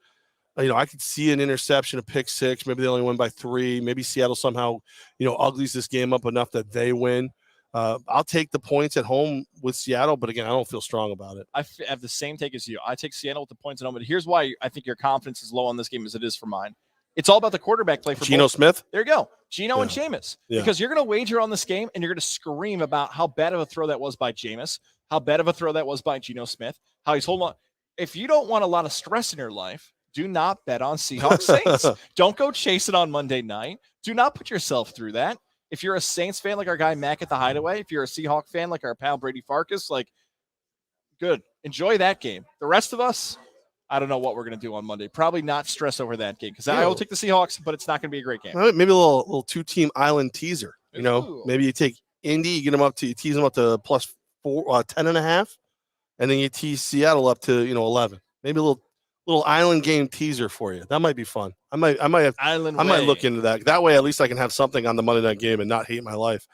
I could see an interception, a pick six. Maybe they only win by 3. Maybe Seattle somehow, uglies this game up enough that they win. I'll take the points at home with Seattle, but again, I don't feel strong about it. I have the same take as you. I take Seattle with the points at home, but here's why I think your confidence is low on this game as it is for mine. It's all about the quarterback play for Geno Smith. There you go. Geno and Jameis. Yeah. Because you're going to wager on this game and you're going to scream about how bad of a throw that was by Jameis, how bad of a throw that was by Geno Smith, how he's holding on. If you don't want a lot of stress in your life, do not bet on Seahawks Saints. Don't go chase it on Monday night. Do not put yourself through that. If you're a Saints fan like our guy Mac at the Hideaway, if you're a Seahawk fan like our pal Brady Farkas, good. Enjoy that game. The rest of us, I don't know what we're going to do on Monday. Probably not stress over that game because I will take the Seahawks, but it's not going to be a great game. Maybe a little 2-team island teaser. Maybe you take Indy, you tease them up to plus 10.5, and then you tease Seattle up to 11. Maybe a little island game teaser for you. That might be fun. I might look into that. That way, at least I can have something on the Monday night game and not hate my life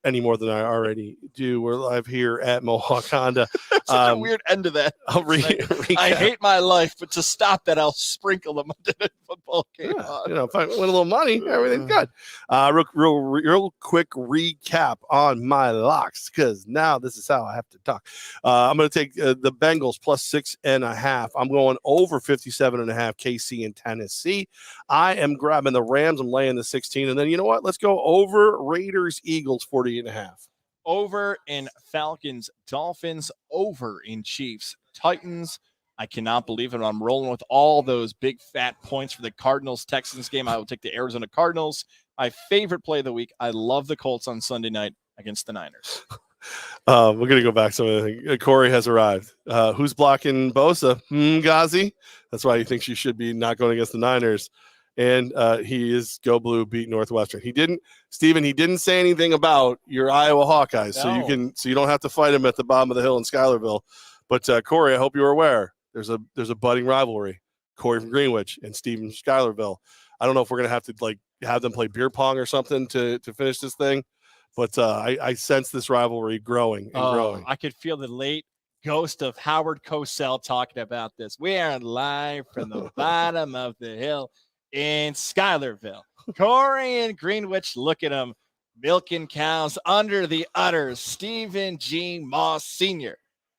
any more than I already do. We're live here at Mohawk Honda. That's such a weird end to that. I hate my life, but to stop that, I'll sprinkle the Monday Night Football game on. If I win a little money, everything's good. Real quick recap on my locks, because now this is how I have to talk. I'm going to take the Bengals plus 6.5. I'm going over 57.5 KC in Tennessee. I am grabbing the Rams. I'm laying the 16. And then you know what? Let's go over Raiders Eagles 48.5. Over in Falcons, Dolphins, over in Chiefs, Titans. I cannot believe it. I'm rolling with all those big fat points for the Cardinals-Texans game. I will take the Arizona Cardinals. My favorite play of the week. I love the Colts on Sunday night against the Niners. We're going to go back to something. Corey has arrived. Who's blocking Bosa? Ghazi. That's why he thinks you should be not going against the Niners. And he is Go Blue, beat Northwestern. He didn't say anything about your Iowa Hawkeyes, no. So you don't have to fight him at the bottom of the hill in Schuylerville. But Corey, I hope you're aware there's a budding rivalry. Corey from Greenwich and Steve from Schuylerville. I don't know if we're gonna have to have them play beer pong or something to finish this thing, but I sense this rivalry growing and growing. I could feel the late ghost of Howard Cosell talking about this. We are live from the bottom of the hill in Schuylerville. Corey and Greenwich, look at him, milking cows under the udders. Stephen G. Moss Sr.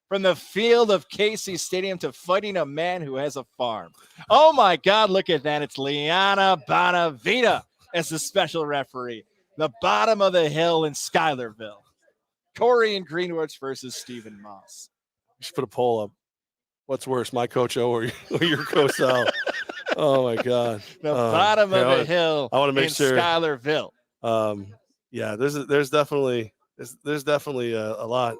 From the field of Casey Stadium to fighting a man who has a farm. Oh, my God, look at that. It's Liana Bonavita as the special referee. The bottom of the hill in Schuylerville. Corey and Greenwich versus Stephen Moss. You should put a poll up. What's worse, my Coach O or your Coach Al? Oh, my God. The bottom of the hill I want to make sure. Schuylerville. Yeah, there's definitely a lot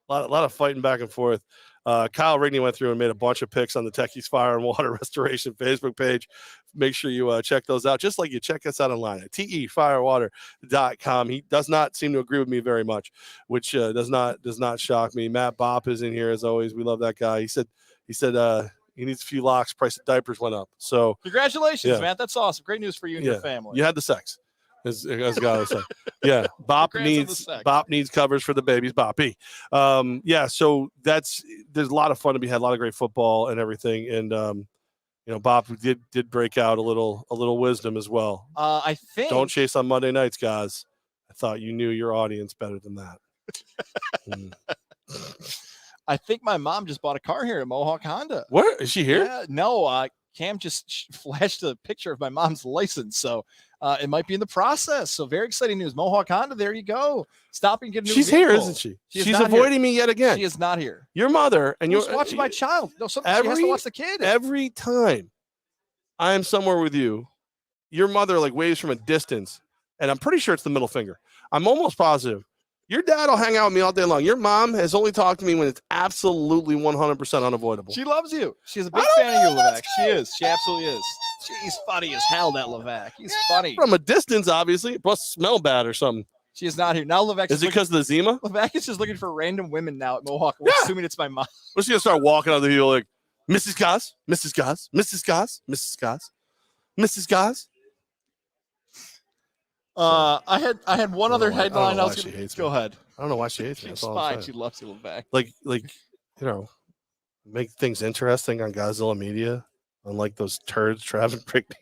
of fighting back and forth. Kyle Rigney went through and made a bunch of picks on the Techies Fire and Water Restoration Facebook page. Make sure you check those out, just like you check us out online at tefirewater.com. He does not seem to agree with me very much, which does not shock me. Matt Bopp is in here as always. We love that guy. He said he needs a few locks. Price of diapers went up. So congratulations, Matt. That's awesome. Great news for you and your family. You had the sex. As God would say. Yeah. Bop needs covers for the babies. Boppy. So there's a lot of fun to be had, a lot of great football and everything. And Bop did break out a little wisdom as well. I think don't chase on Monday nights, guys. I thought you knew your audience better than that. I think my mom just bought a car here at Mohawk Honda. Where is she here? Yeah, no, Cam just flashed a picture of my mom's license, so it might be in the process. So very exciting news. Mohawk Honda, there you go. Stop and get a new She's vehicle. Here, isn't she? She's avoiding me yet again. She is not here. Your mother and you're watching my child. No, she has to watch the kid. Every time I am somewhere with you, your mother waves from a distance, and I'm pretty sure it's the middle finger. I'm almost positive. Your dad will hang out with me all day long. Your mom has only talked to me when it's absolutely 100% unavoidable. She loves you. She's a big fan of you, Levack. She is. She absolutely is. She's funny as hell, that Levack. He's funny. From a distance, obviously. It must smell bad or something. She is not here. Now Levack is it because of the Zima? Levack is just looking for random women now at Mohawk. We're assuming it's my mom. We're just going to start walking out the hill like, Mrs. Goz, Mrs. Goz, Mrs. Goz, Mrs. Goz, Mrs. Goz. I had one other headline. Go ahead. I don't know why she hates me. She's fine. She loves you, Levack. Like make things interesting on Godzilla Media, unlike those turds, Travis Brickney.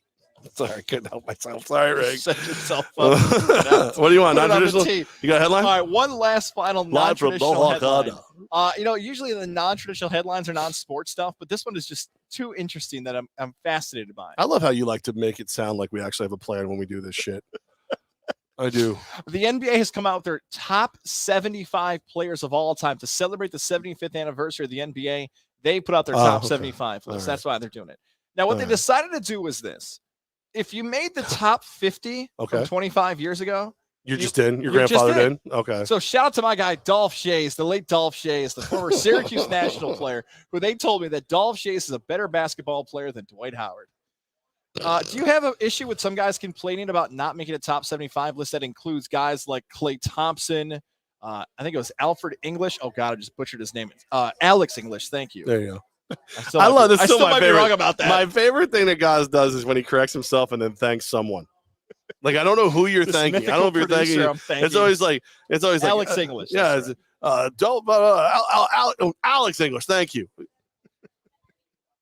Sorry, I couldn't help myself. Sorry, Rick. Set yourself up. What do you want? Non-traditional? You got a headline? All right, one last final Live from non-traditional Mohawk headline. Usually the non-traditional headlines are non-sports stuff, but this one is just too interesting that I'm fascinated by. I love how you like to make it sound like we actually have a plan when we do this shit. I do. The NBA has come out with their top 75 players of all time to celebrate the 75th anniversary of the NBA. They put out their top 75 list. That's why they're doing it. Now, what they decided to do was this. If you made the top 50 from 25 years ago, you're just in. Your grandfather in. Okay. So shout out to my guy, Dolph Shays, the late Dolph Shays, the former Syracuse national player, who they told me that Dolph Shays is a better basketball player than Dwight Howard. Do you have an issue with some guys complaining about not making a top 75 list that includes guys like Klay Thompson? I think it was Alfred English. Oh, God, I just butchered his name. Alex English. Thank you. There you go. I love this. I still might be wrong about that. My favorite thing that Goz does is when he corrects himself and then thanks someone. Like, I don't know who you're thanking. I don't know if you're thanking. It's always like Alex English. Yeah. Alex English. Thank you.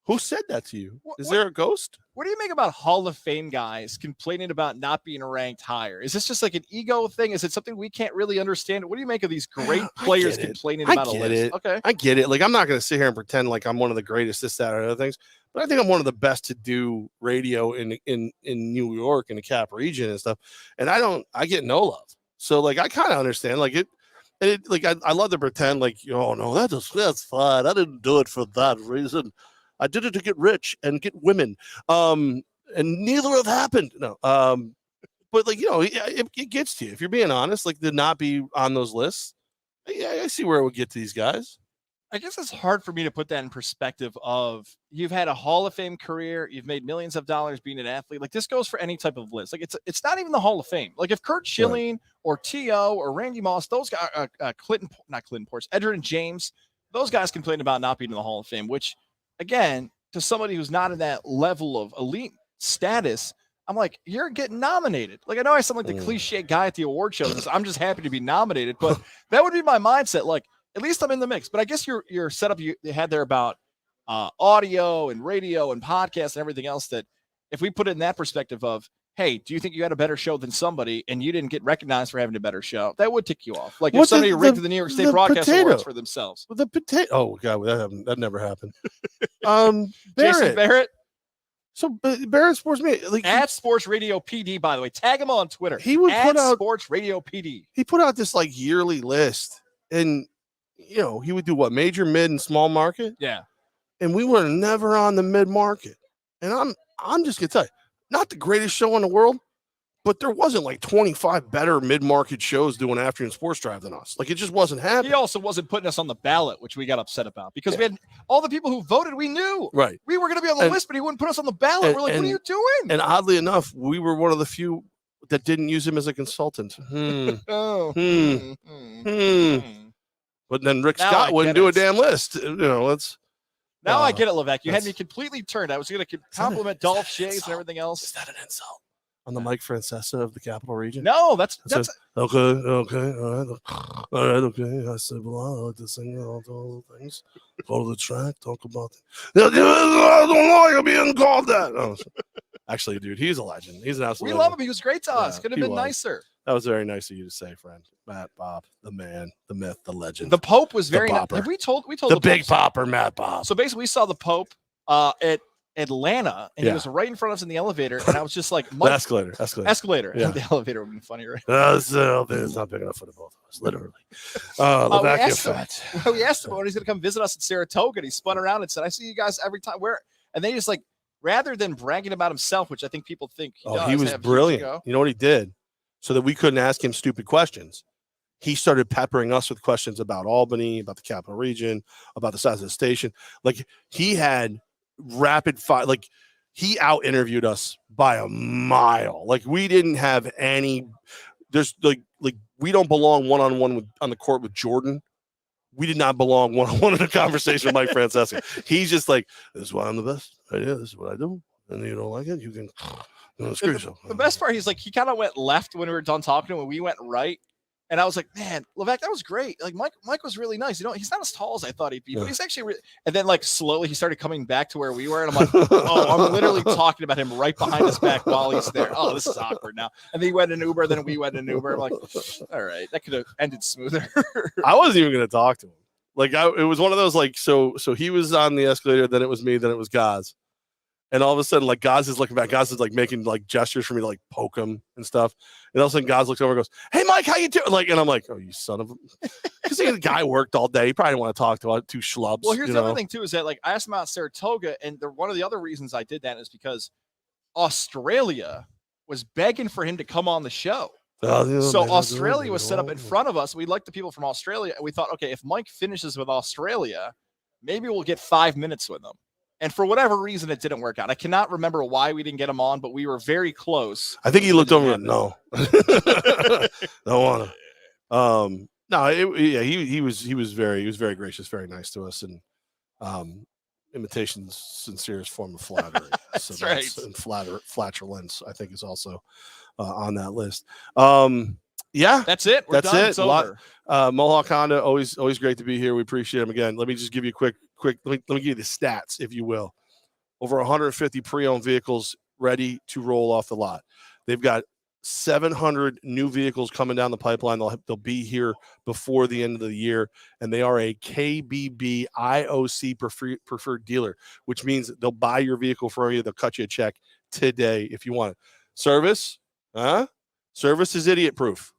Who said that to you? Is there a ghost? What do you make about Hall of Fame guys complaining about not being ranked higher? Is this just like an ego thing? Is it something we can't really understand? What do you make of these great players complaining about a list? Okay, I get it. Like, I'm not going to sit here and pretend like I'm one of the greatest, this, that, or other things, but I think I'm one of the best to do radio in New York in the Cap region and stuff. And I get no love. So like, I kind of understand like it. And like, I love to pretend like, oh no, that's fine. I didn't do it for that reason. I did it to get rich and get women. And neither have happened. No. But like, it gets to you. If you're being honest, like to not be on those lists, I see where it would get to these guys. I guess it's hard for me to put that in perspective of you've had a Hall of Fame career. You've made millions of dollars being an athlete. Like this goes for any type of list. Like it's not even the Hall of Fame. Like if Kurt Schilling or T.O. or Randy Moss, those guys, not Clinton Portis, Edgerrin James, those guys complain about not being in the Hall of Fame, which again, to somebody who's not in that level of elite status, I'm like, you're getting nominated. Like, I know I sound like the cliche guy at the award shows. I'm just happy to be nominated, but that would be my mindset. Like, at least I'm in the mix. But I guess your setup you had there about audio and radio and podcasts and everything else, that if we put it in that perspective of, hey, do you think you had a better show than somebody and you didn't get recognized for having a better show? That would tick you off. Like if somebody rigged the New York State Broadcast Awards for themselves. The potato. Oh, God, that never happened. Jason Barrett. So Barrett Sports Media. Like, at Sports Radio PD, by the way. Tag him on Twitter. He would put out Sports Radio PD. He put out this like yearly list. And, he would do what? Major, mid, and small market? Yeah. And we were never on the mid market. And I'm just going to tell you, not the greatest show in the world, but there wasn't like 25 better mid-market shows doing afternoon sports drive than us. Like it just wasn't happening. He also wasn't putting us on the ballot, which we got upset about because we had all the people who voted. We knew we were going to be on the list, but he wouldn't put us on the ballot. We're like, what are you doing? And oddly enough, we were one of the few that didn't use him as a consultant. But then Rick Scott wouldn't do a damn list. Now I get it, Levack. You had me completely turned. I was going to compliment Dolph Shays and everything else. Is that an insult? On the Mike Francesa of the Capital Region? No, that's okay, all right, okay. I said, well, I like to sing all the things. Go to the track, talk about it. I don't like being called that. Oh, actually, dude, he's a legend. He's an absolute legend. Love him. He was great to us. Could have been nicer. That was very nice of you to say, friend. Matt Bob, the man, the myth, the legend. The Pope was very nice. Have we told the Big Popper, Matt Bob. So basically, we saw the Pope at Atlanta, and he was right in front of us in the elevator, and I was just like, escalator. Yeah. The elevator would have been funny, right? It's not big enough for the both of us, literally. We asked him when he's going to come visit us at Saratoga, and he spun around and said, I see you guys every time. Where? And they just like, rather than bragging about himself, which I think people think he was brilliant. You know what he did? So that we couldn't ask him stupid questions. He started peppering us with questions about Albany, about the Capital Region, about the size of the station. Like he had rapid fire. Like he out interviewed us by a mile. Like we didn't have any. There's like we don't belong one-on-one on the court with Jordan. We did not belong one-on-one in a conversation with Mike Francesa. He's just like, this is why I'm the best. Right here. This is what I do. And you don't like it, you can The best part, he's like, he kind of went left when we were done talking to him, and we went right. And I was like, man, Levack, that was great. Like, Mike was really nice. He's not as tall as I thought he'd be, but he's actually and then, like, slowly he started coming back to where we were. And I'm like, oh, I'm literally talking about him right behind his back while he's there. Oh, this is awkward now. And then he went in Uber. Then we went in Uber. I'm like, all right, that could have ended smoother. I wasn't even going to talk to him. Like, it was one of those, like, so he was on the escalator. Then it was me. Then it was Goz. And all of a sudden, like, Goz is looking back. Goz is, like, making, like, gestures for me to, like, poke him and stuff. And all of a sudden, Goz looks over and goes, hey, Mike, how you doing? Like, and I'm like, oh, you son of a... Because the guy worked all day. He probably didn't want to talk to two schlubs. Well, here's the other thing, too, is that, like, I asked him about Saratoga, and one of the other reasons I did that is because Australia was begging for him to come on the show. So Australia was set up in front of us. We liked the people from Australia, and we thought, okay, if Mike finishes with Australia, maybe we'll get 5 minutes with him. And for whatever reason, it didn't work out. I cannot remember why we didn't get him on, but we were very close. I think he looked over and no, don't want to. No, he was very gracious, very nice to us, and imitation's sincerest form of flattery. So that's right. And flatulence, I think, is also on that list. Yeah, that's it. We're done. It's over. Mohawk Honda, always great to be here. We appreciate him again. Let me just give you a quick. Let me give you the stats, if you will. Over 150 pre-owned vehicles ready to roll off the lot. They've got 700 new vehicles coming down the pipeline. They'll be here before the end of the year, and they are a KBB IOC preferred dealer, which means they'll buy your vehicle for you. They'll cut you a check today if you want it. Service, Service is idiot proof.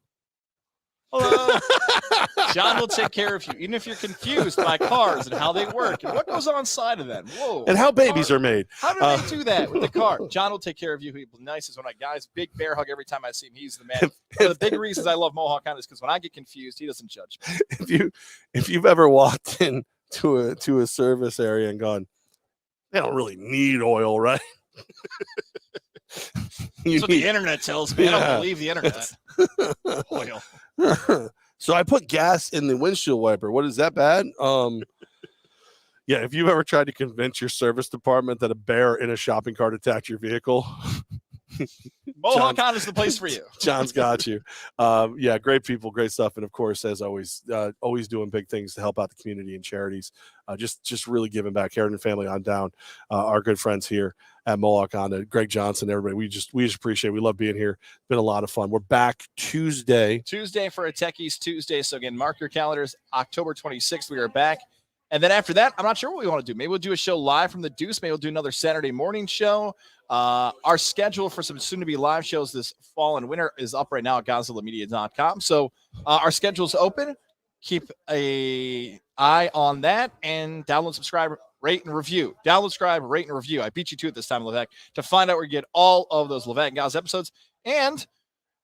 Hello. John will take care of you, even if you're confused by cars and how they work and what goes on inside of them. Whoa. And how babies are made. How do they do that with the car? John will take care of you. He's nice as one of my guys. Big bear hug every time I see him. He's the man. One of the big reasons I love Mohawk Honda is because when I get confused, he doesn't judge me. If you've ever walked into a service area and gone, they don't really need oil, right? That's what the internet tells me. I don't believe the internet. Oil. So I put gas in the windshield wiper. What is that bad? Yeah, if you've ever tried to convince your service department that a bear in a shopping cart attacked your vehicle, Mohawk Honda is the place for you. John's got you. Yeah, great people, great stuff, and of course, as always, always doing big things to help out the community and charities. Just really giving back. Heritage family on down. Our good friends here at Mohawk Honda, Greg Johnson, everybody. We just appreciate it. We love being here. It's been a lot of fun. We're back Tuesday for a Techies Tuesday. So again, mark your calendars. October 26th, we are back. And then after that, I'm not sure what we want to do. Maybe we'll do a show live from the Deuce. Maybe we'll do another Saturday morning show. Our schedule for some soon-to-be live shows this fall and winter is up right now at GodzillaMedia.com. So our schedule's open. Keep an eye on that and download, subscribe, rate, and review. Download, subscribe, rate, and review. I beat you to it this time, Levack, to find out where you get all of those Levack and Goz episodes. And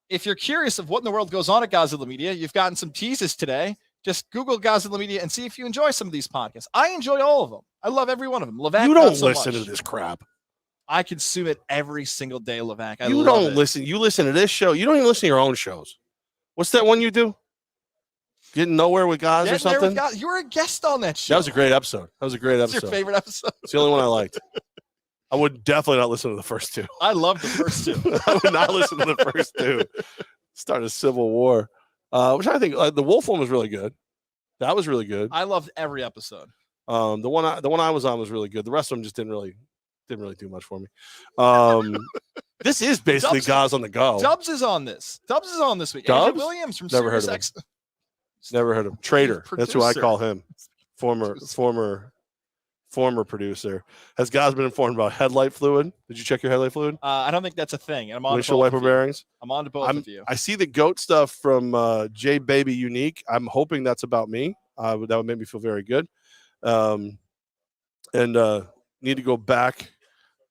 if you're curious of what in the world goes on at Godzilla Media, you've gotten some teases today. Just Google Godzilla Media and see if you enjoy some of these podcasts. I enjoy all of them. I love every one of them. Levack, you don't listen to this crap. I consume it every single day, Levack. You don't listen. You listen to this show. You don't even listen to your own shows. What's that one you do? Getting Nowhere with Goz or something? You were a guest on that show. That was a great episode. What's your favorite episode? It's the only one I liked. I would definitely not listen to the first two. I love the first two. I would not listen to the first two. Start a civil war. Which I think the Wolf one was really good. That was really good. I loved every episode. The one I was on was really good. The rest of them just didn't really do much for me. This is basically Goz on the go. Dubs is on this. Dubs is on this week. Dubs? Andrew Williams from Never heard of him. Never heard of him. Trader. That's who I call him. Former producer. Has Goz been informed about headlight fluid? Did you check your headlight fluid? I don't think that's a thing. I'm on windshield wiper bearings. I'm on to both of you. I see the goat stuff from J Baby Unique. I'm hoping that's about me. That would make me feel very good. And need to go back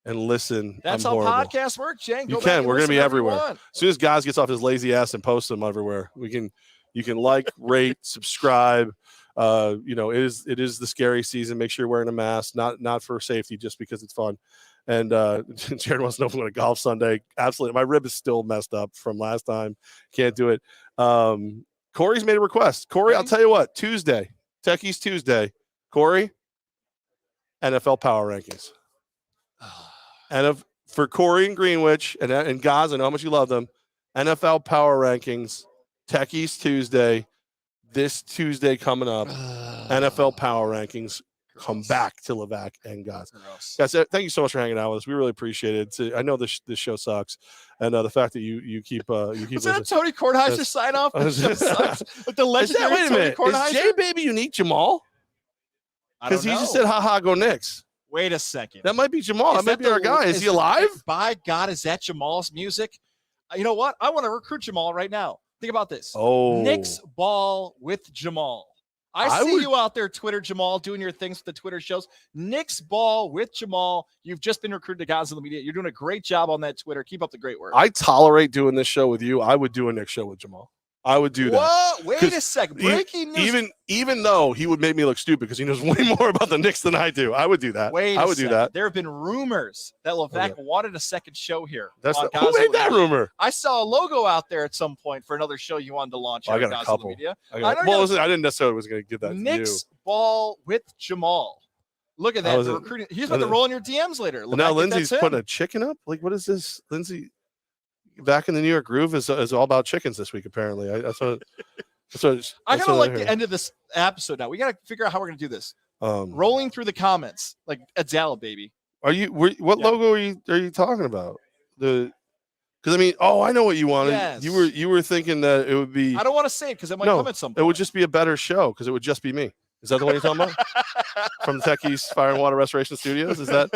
and listen. That's how podcasts work, Jane. You can. We're going to be everywhere. As soon as Goz gets off his lazy ass and posts them everywhere, you can like, rate, subscribe. It is the scary season. Make sure you're wearing a mask, not for safety, just because it's fun. And Jared wants to know if I'm going to golf Sunday. Absolutely. My rib is still messed up from last time. Can't do it. Corey's made a request. Corey, I'll tell you what, Tuesday, Techies Tuesday. Corey, NFL Power Rankings. for Corey and Greenwich and Goz, I know how much you love them. NFL Power Rankings, Techies Tuesday, this Tuesday coming up. NFL Power Rankings. Come back to Levack and Goz. Guys, thank you so much for hanging out with us. We really appreciate it. I know this show sucks, and the fact that you keep Was that a Tony Kornheiser sign off? The show sucks. With the legendary wait a minute. Tony Kornheiser? Is J Baby unique Jamal? Because he just said, "Ha ha, go Knicks." Wait a second. That might be Jamal. That might be our guy. Is he alive? By God, is that Jamal's music? You know what? I want to recruit Jamal right now. Think about this. Oh, Knicks ball with Jamal. I see you out there, Twitter Jamal, doing your things with the Twitter shows. Knicks ball with Jamal. You've just been recruited to Goz in the Media. You're doing a great job on that Twitter. Keep up the great work. I tolerate doing this show with you. I would do a Knicks show with Jamal. I would do that. What? Wait a second. Breaking news. Even though he would make me look stupid because he knows way more about the Knicks than I do. I would do that. I would do that. There have been rumors that Levack wanted a second show here. Who made that rumor? I saw a logo out there at some point for another show you wanted to launch. I got a couple. Media. I didn't necessarily was going to give that Knicks ball with Jamal. Look at that. Recruiting. He's about to roll in your DMs later. Now Lindsay's putting a chicken up. Like, what is this, Lindsay? Back in the New York groove is all about chickens this week. Apparently, I gotta like the end of this episode now. We gotta figure out how we're gonna do this. Rolling through the comments like Adzala, baby. What logo are you talking about? Because I mean, I know what you wanted. Yes. You were thinking that it would be. I don't want to say it because it might come at some point. It would just be a better show because it would just be me. Is that the one you're talking about? From Techies Fire and Water Restoration Studios? Is that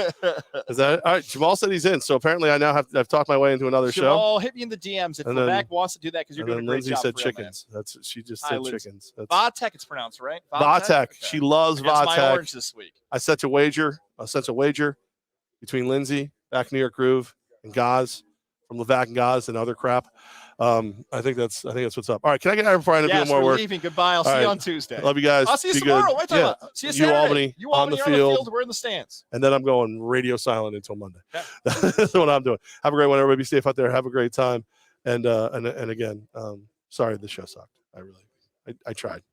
all right? Jamal said he's in, so apparently I now I've talked my way into another show. Jamal, hit me in the DMs if Levack wants to do that because you're doing a great job. Lindsay said chickens. She just said chickens. Vatek, it's pronounced right. Vatek. Okay. She loves Vatek. My orange this week. I sent a wager between Lindsay, back New York Groove, and Goz from Levack and Goz and other crap. I think that's what's up. All right, can I get out before I end up doing more work? Leaving. Goodbye. I'll see you on Tuesday. Love you guys. I'll see you tomorrow. What are you talking about? See you Saturday. Albany, on the field. We're in the stands. And then I'm going radio silent until Monday. Yeah. That's what I'm doing. Have a great one, everybody. Be safe out there. Have a great time. And again, sorry the show sucked. I tried.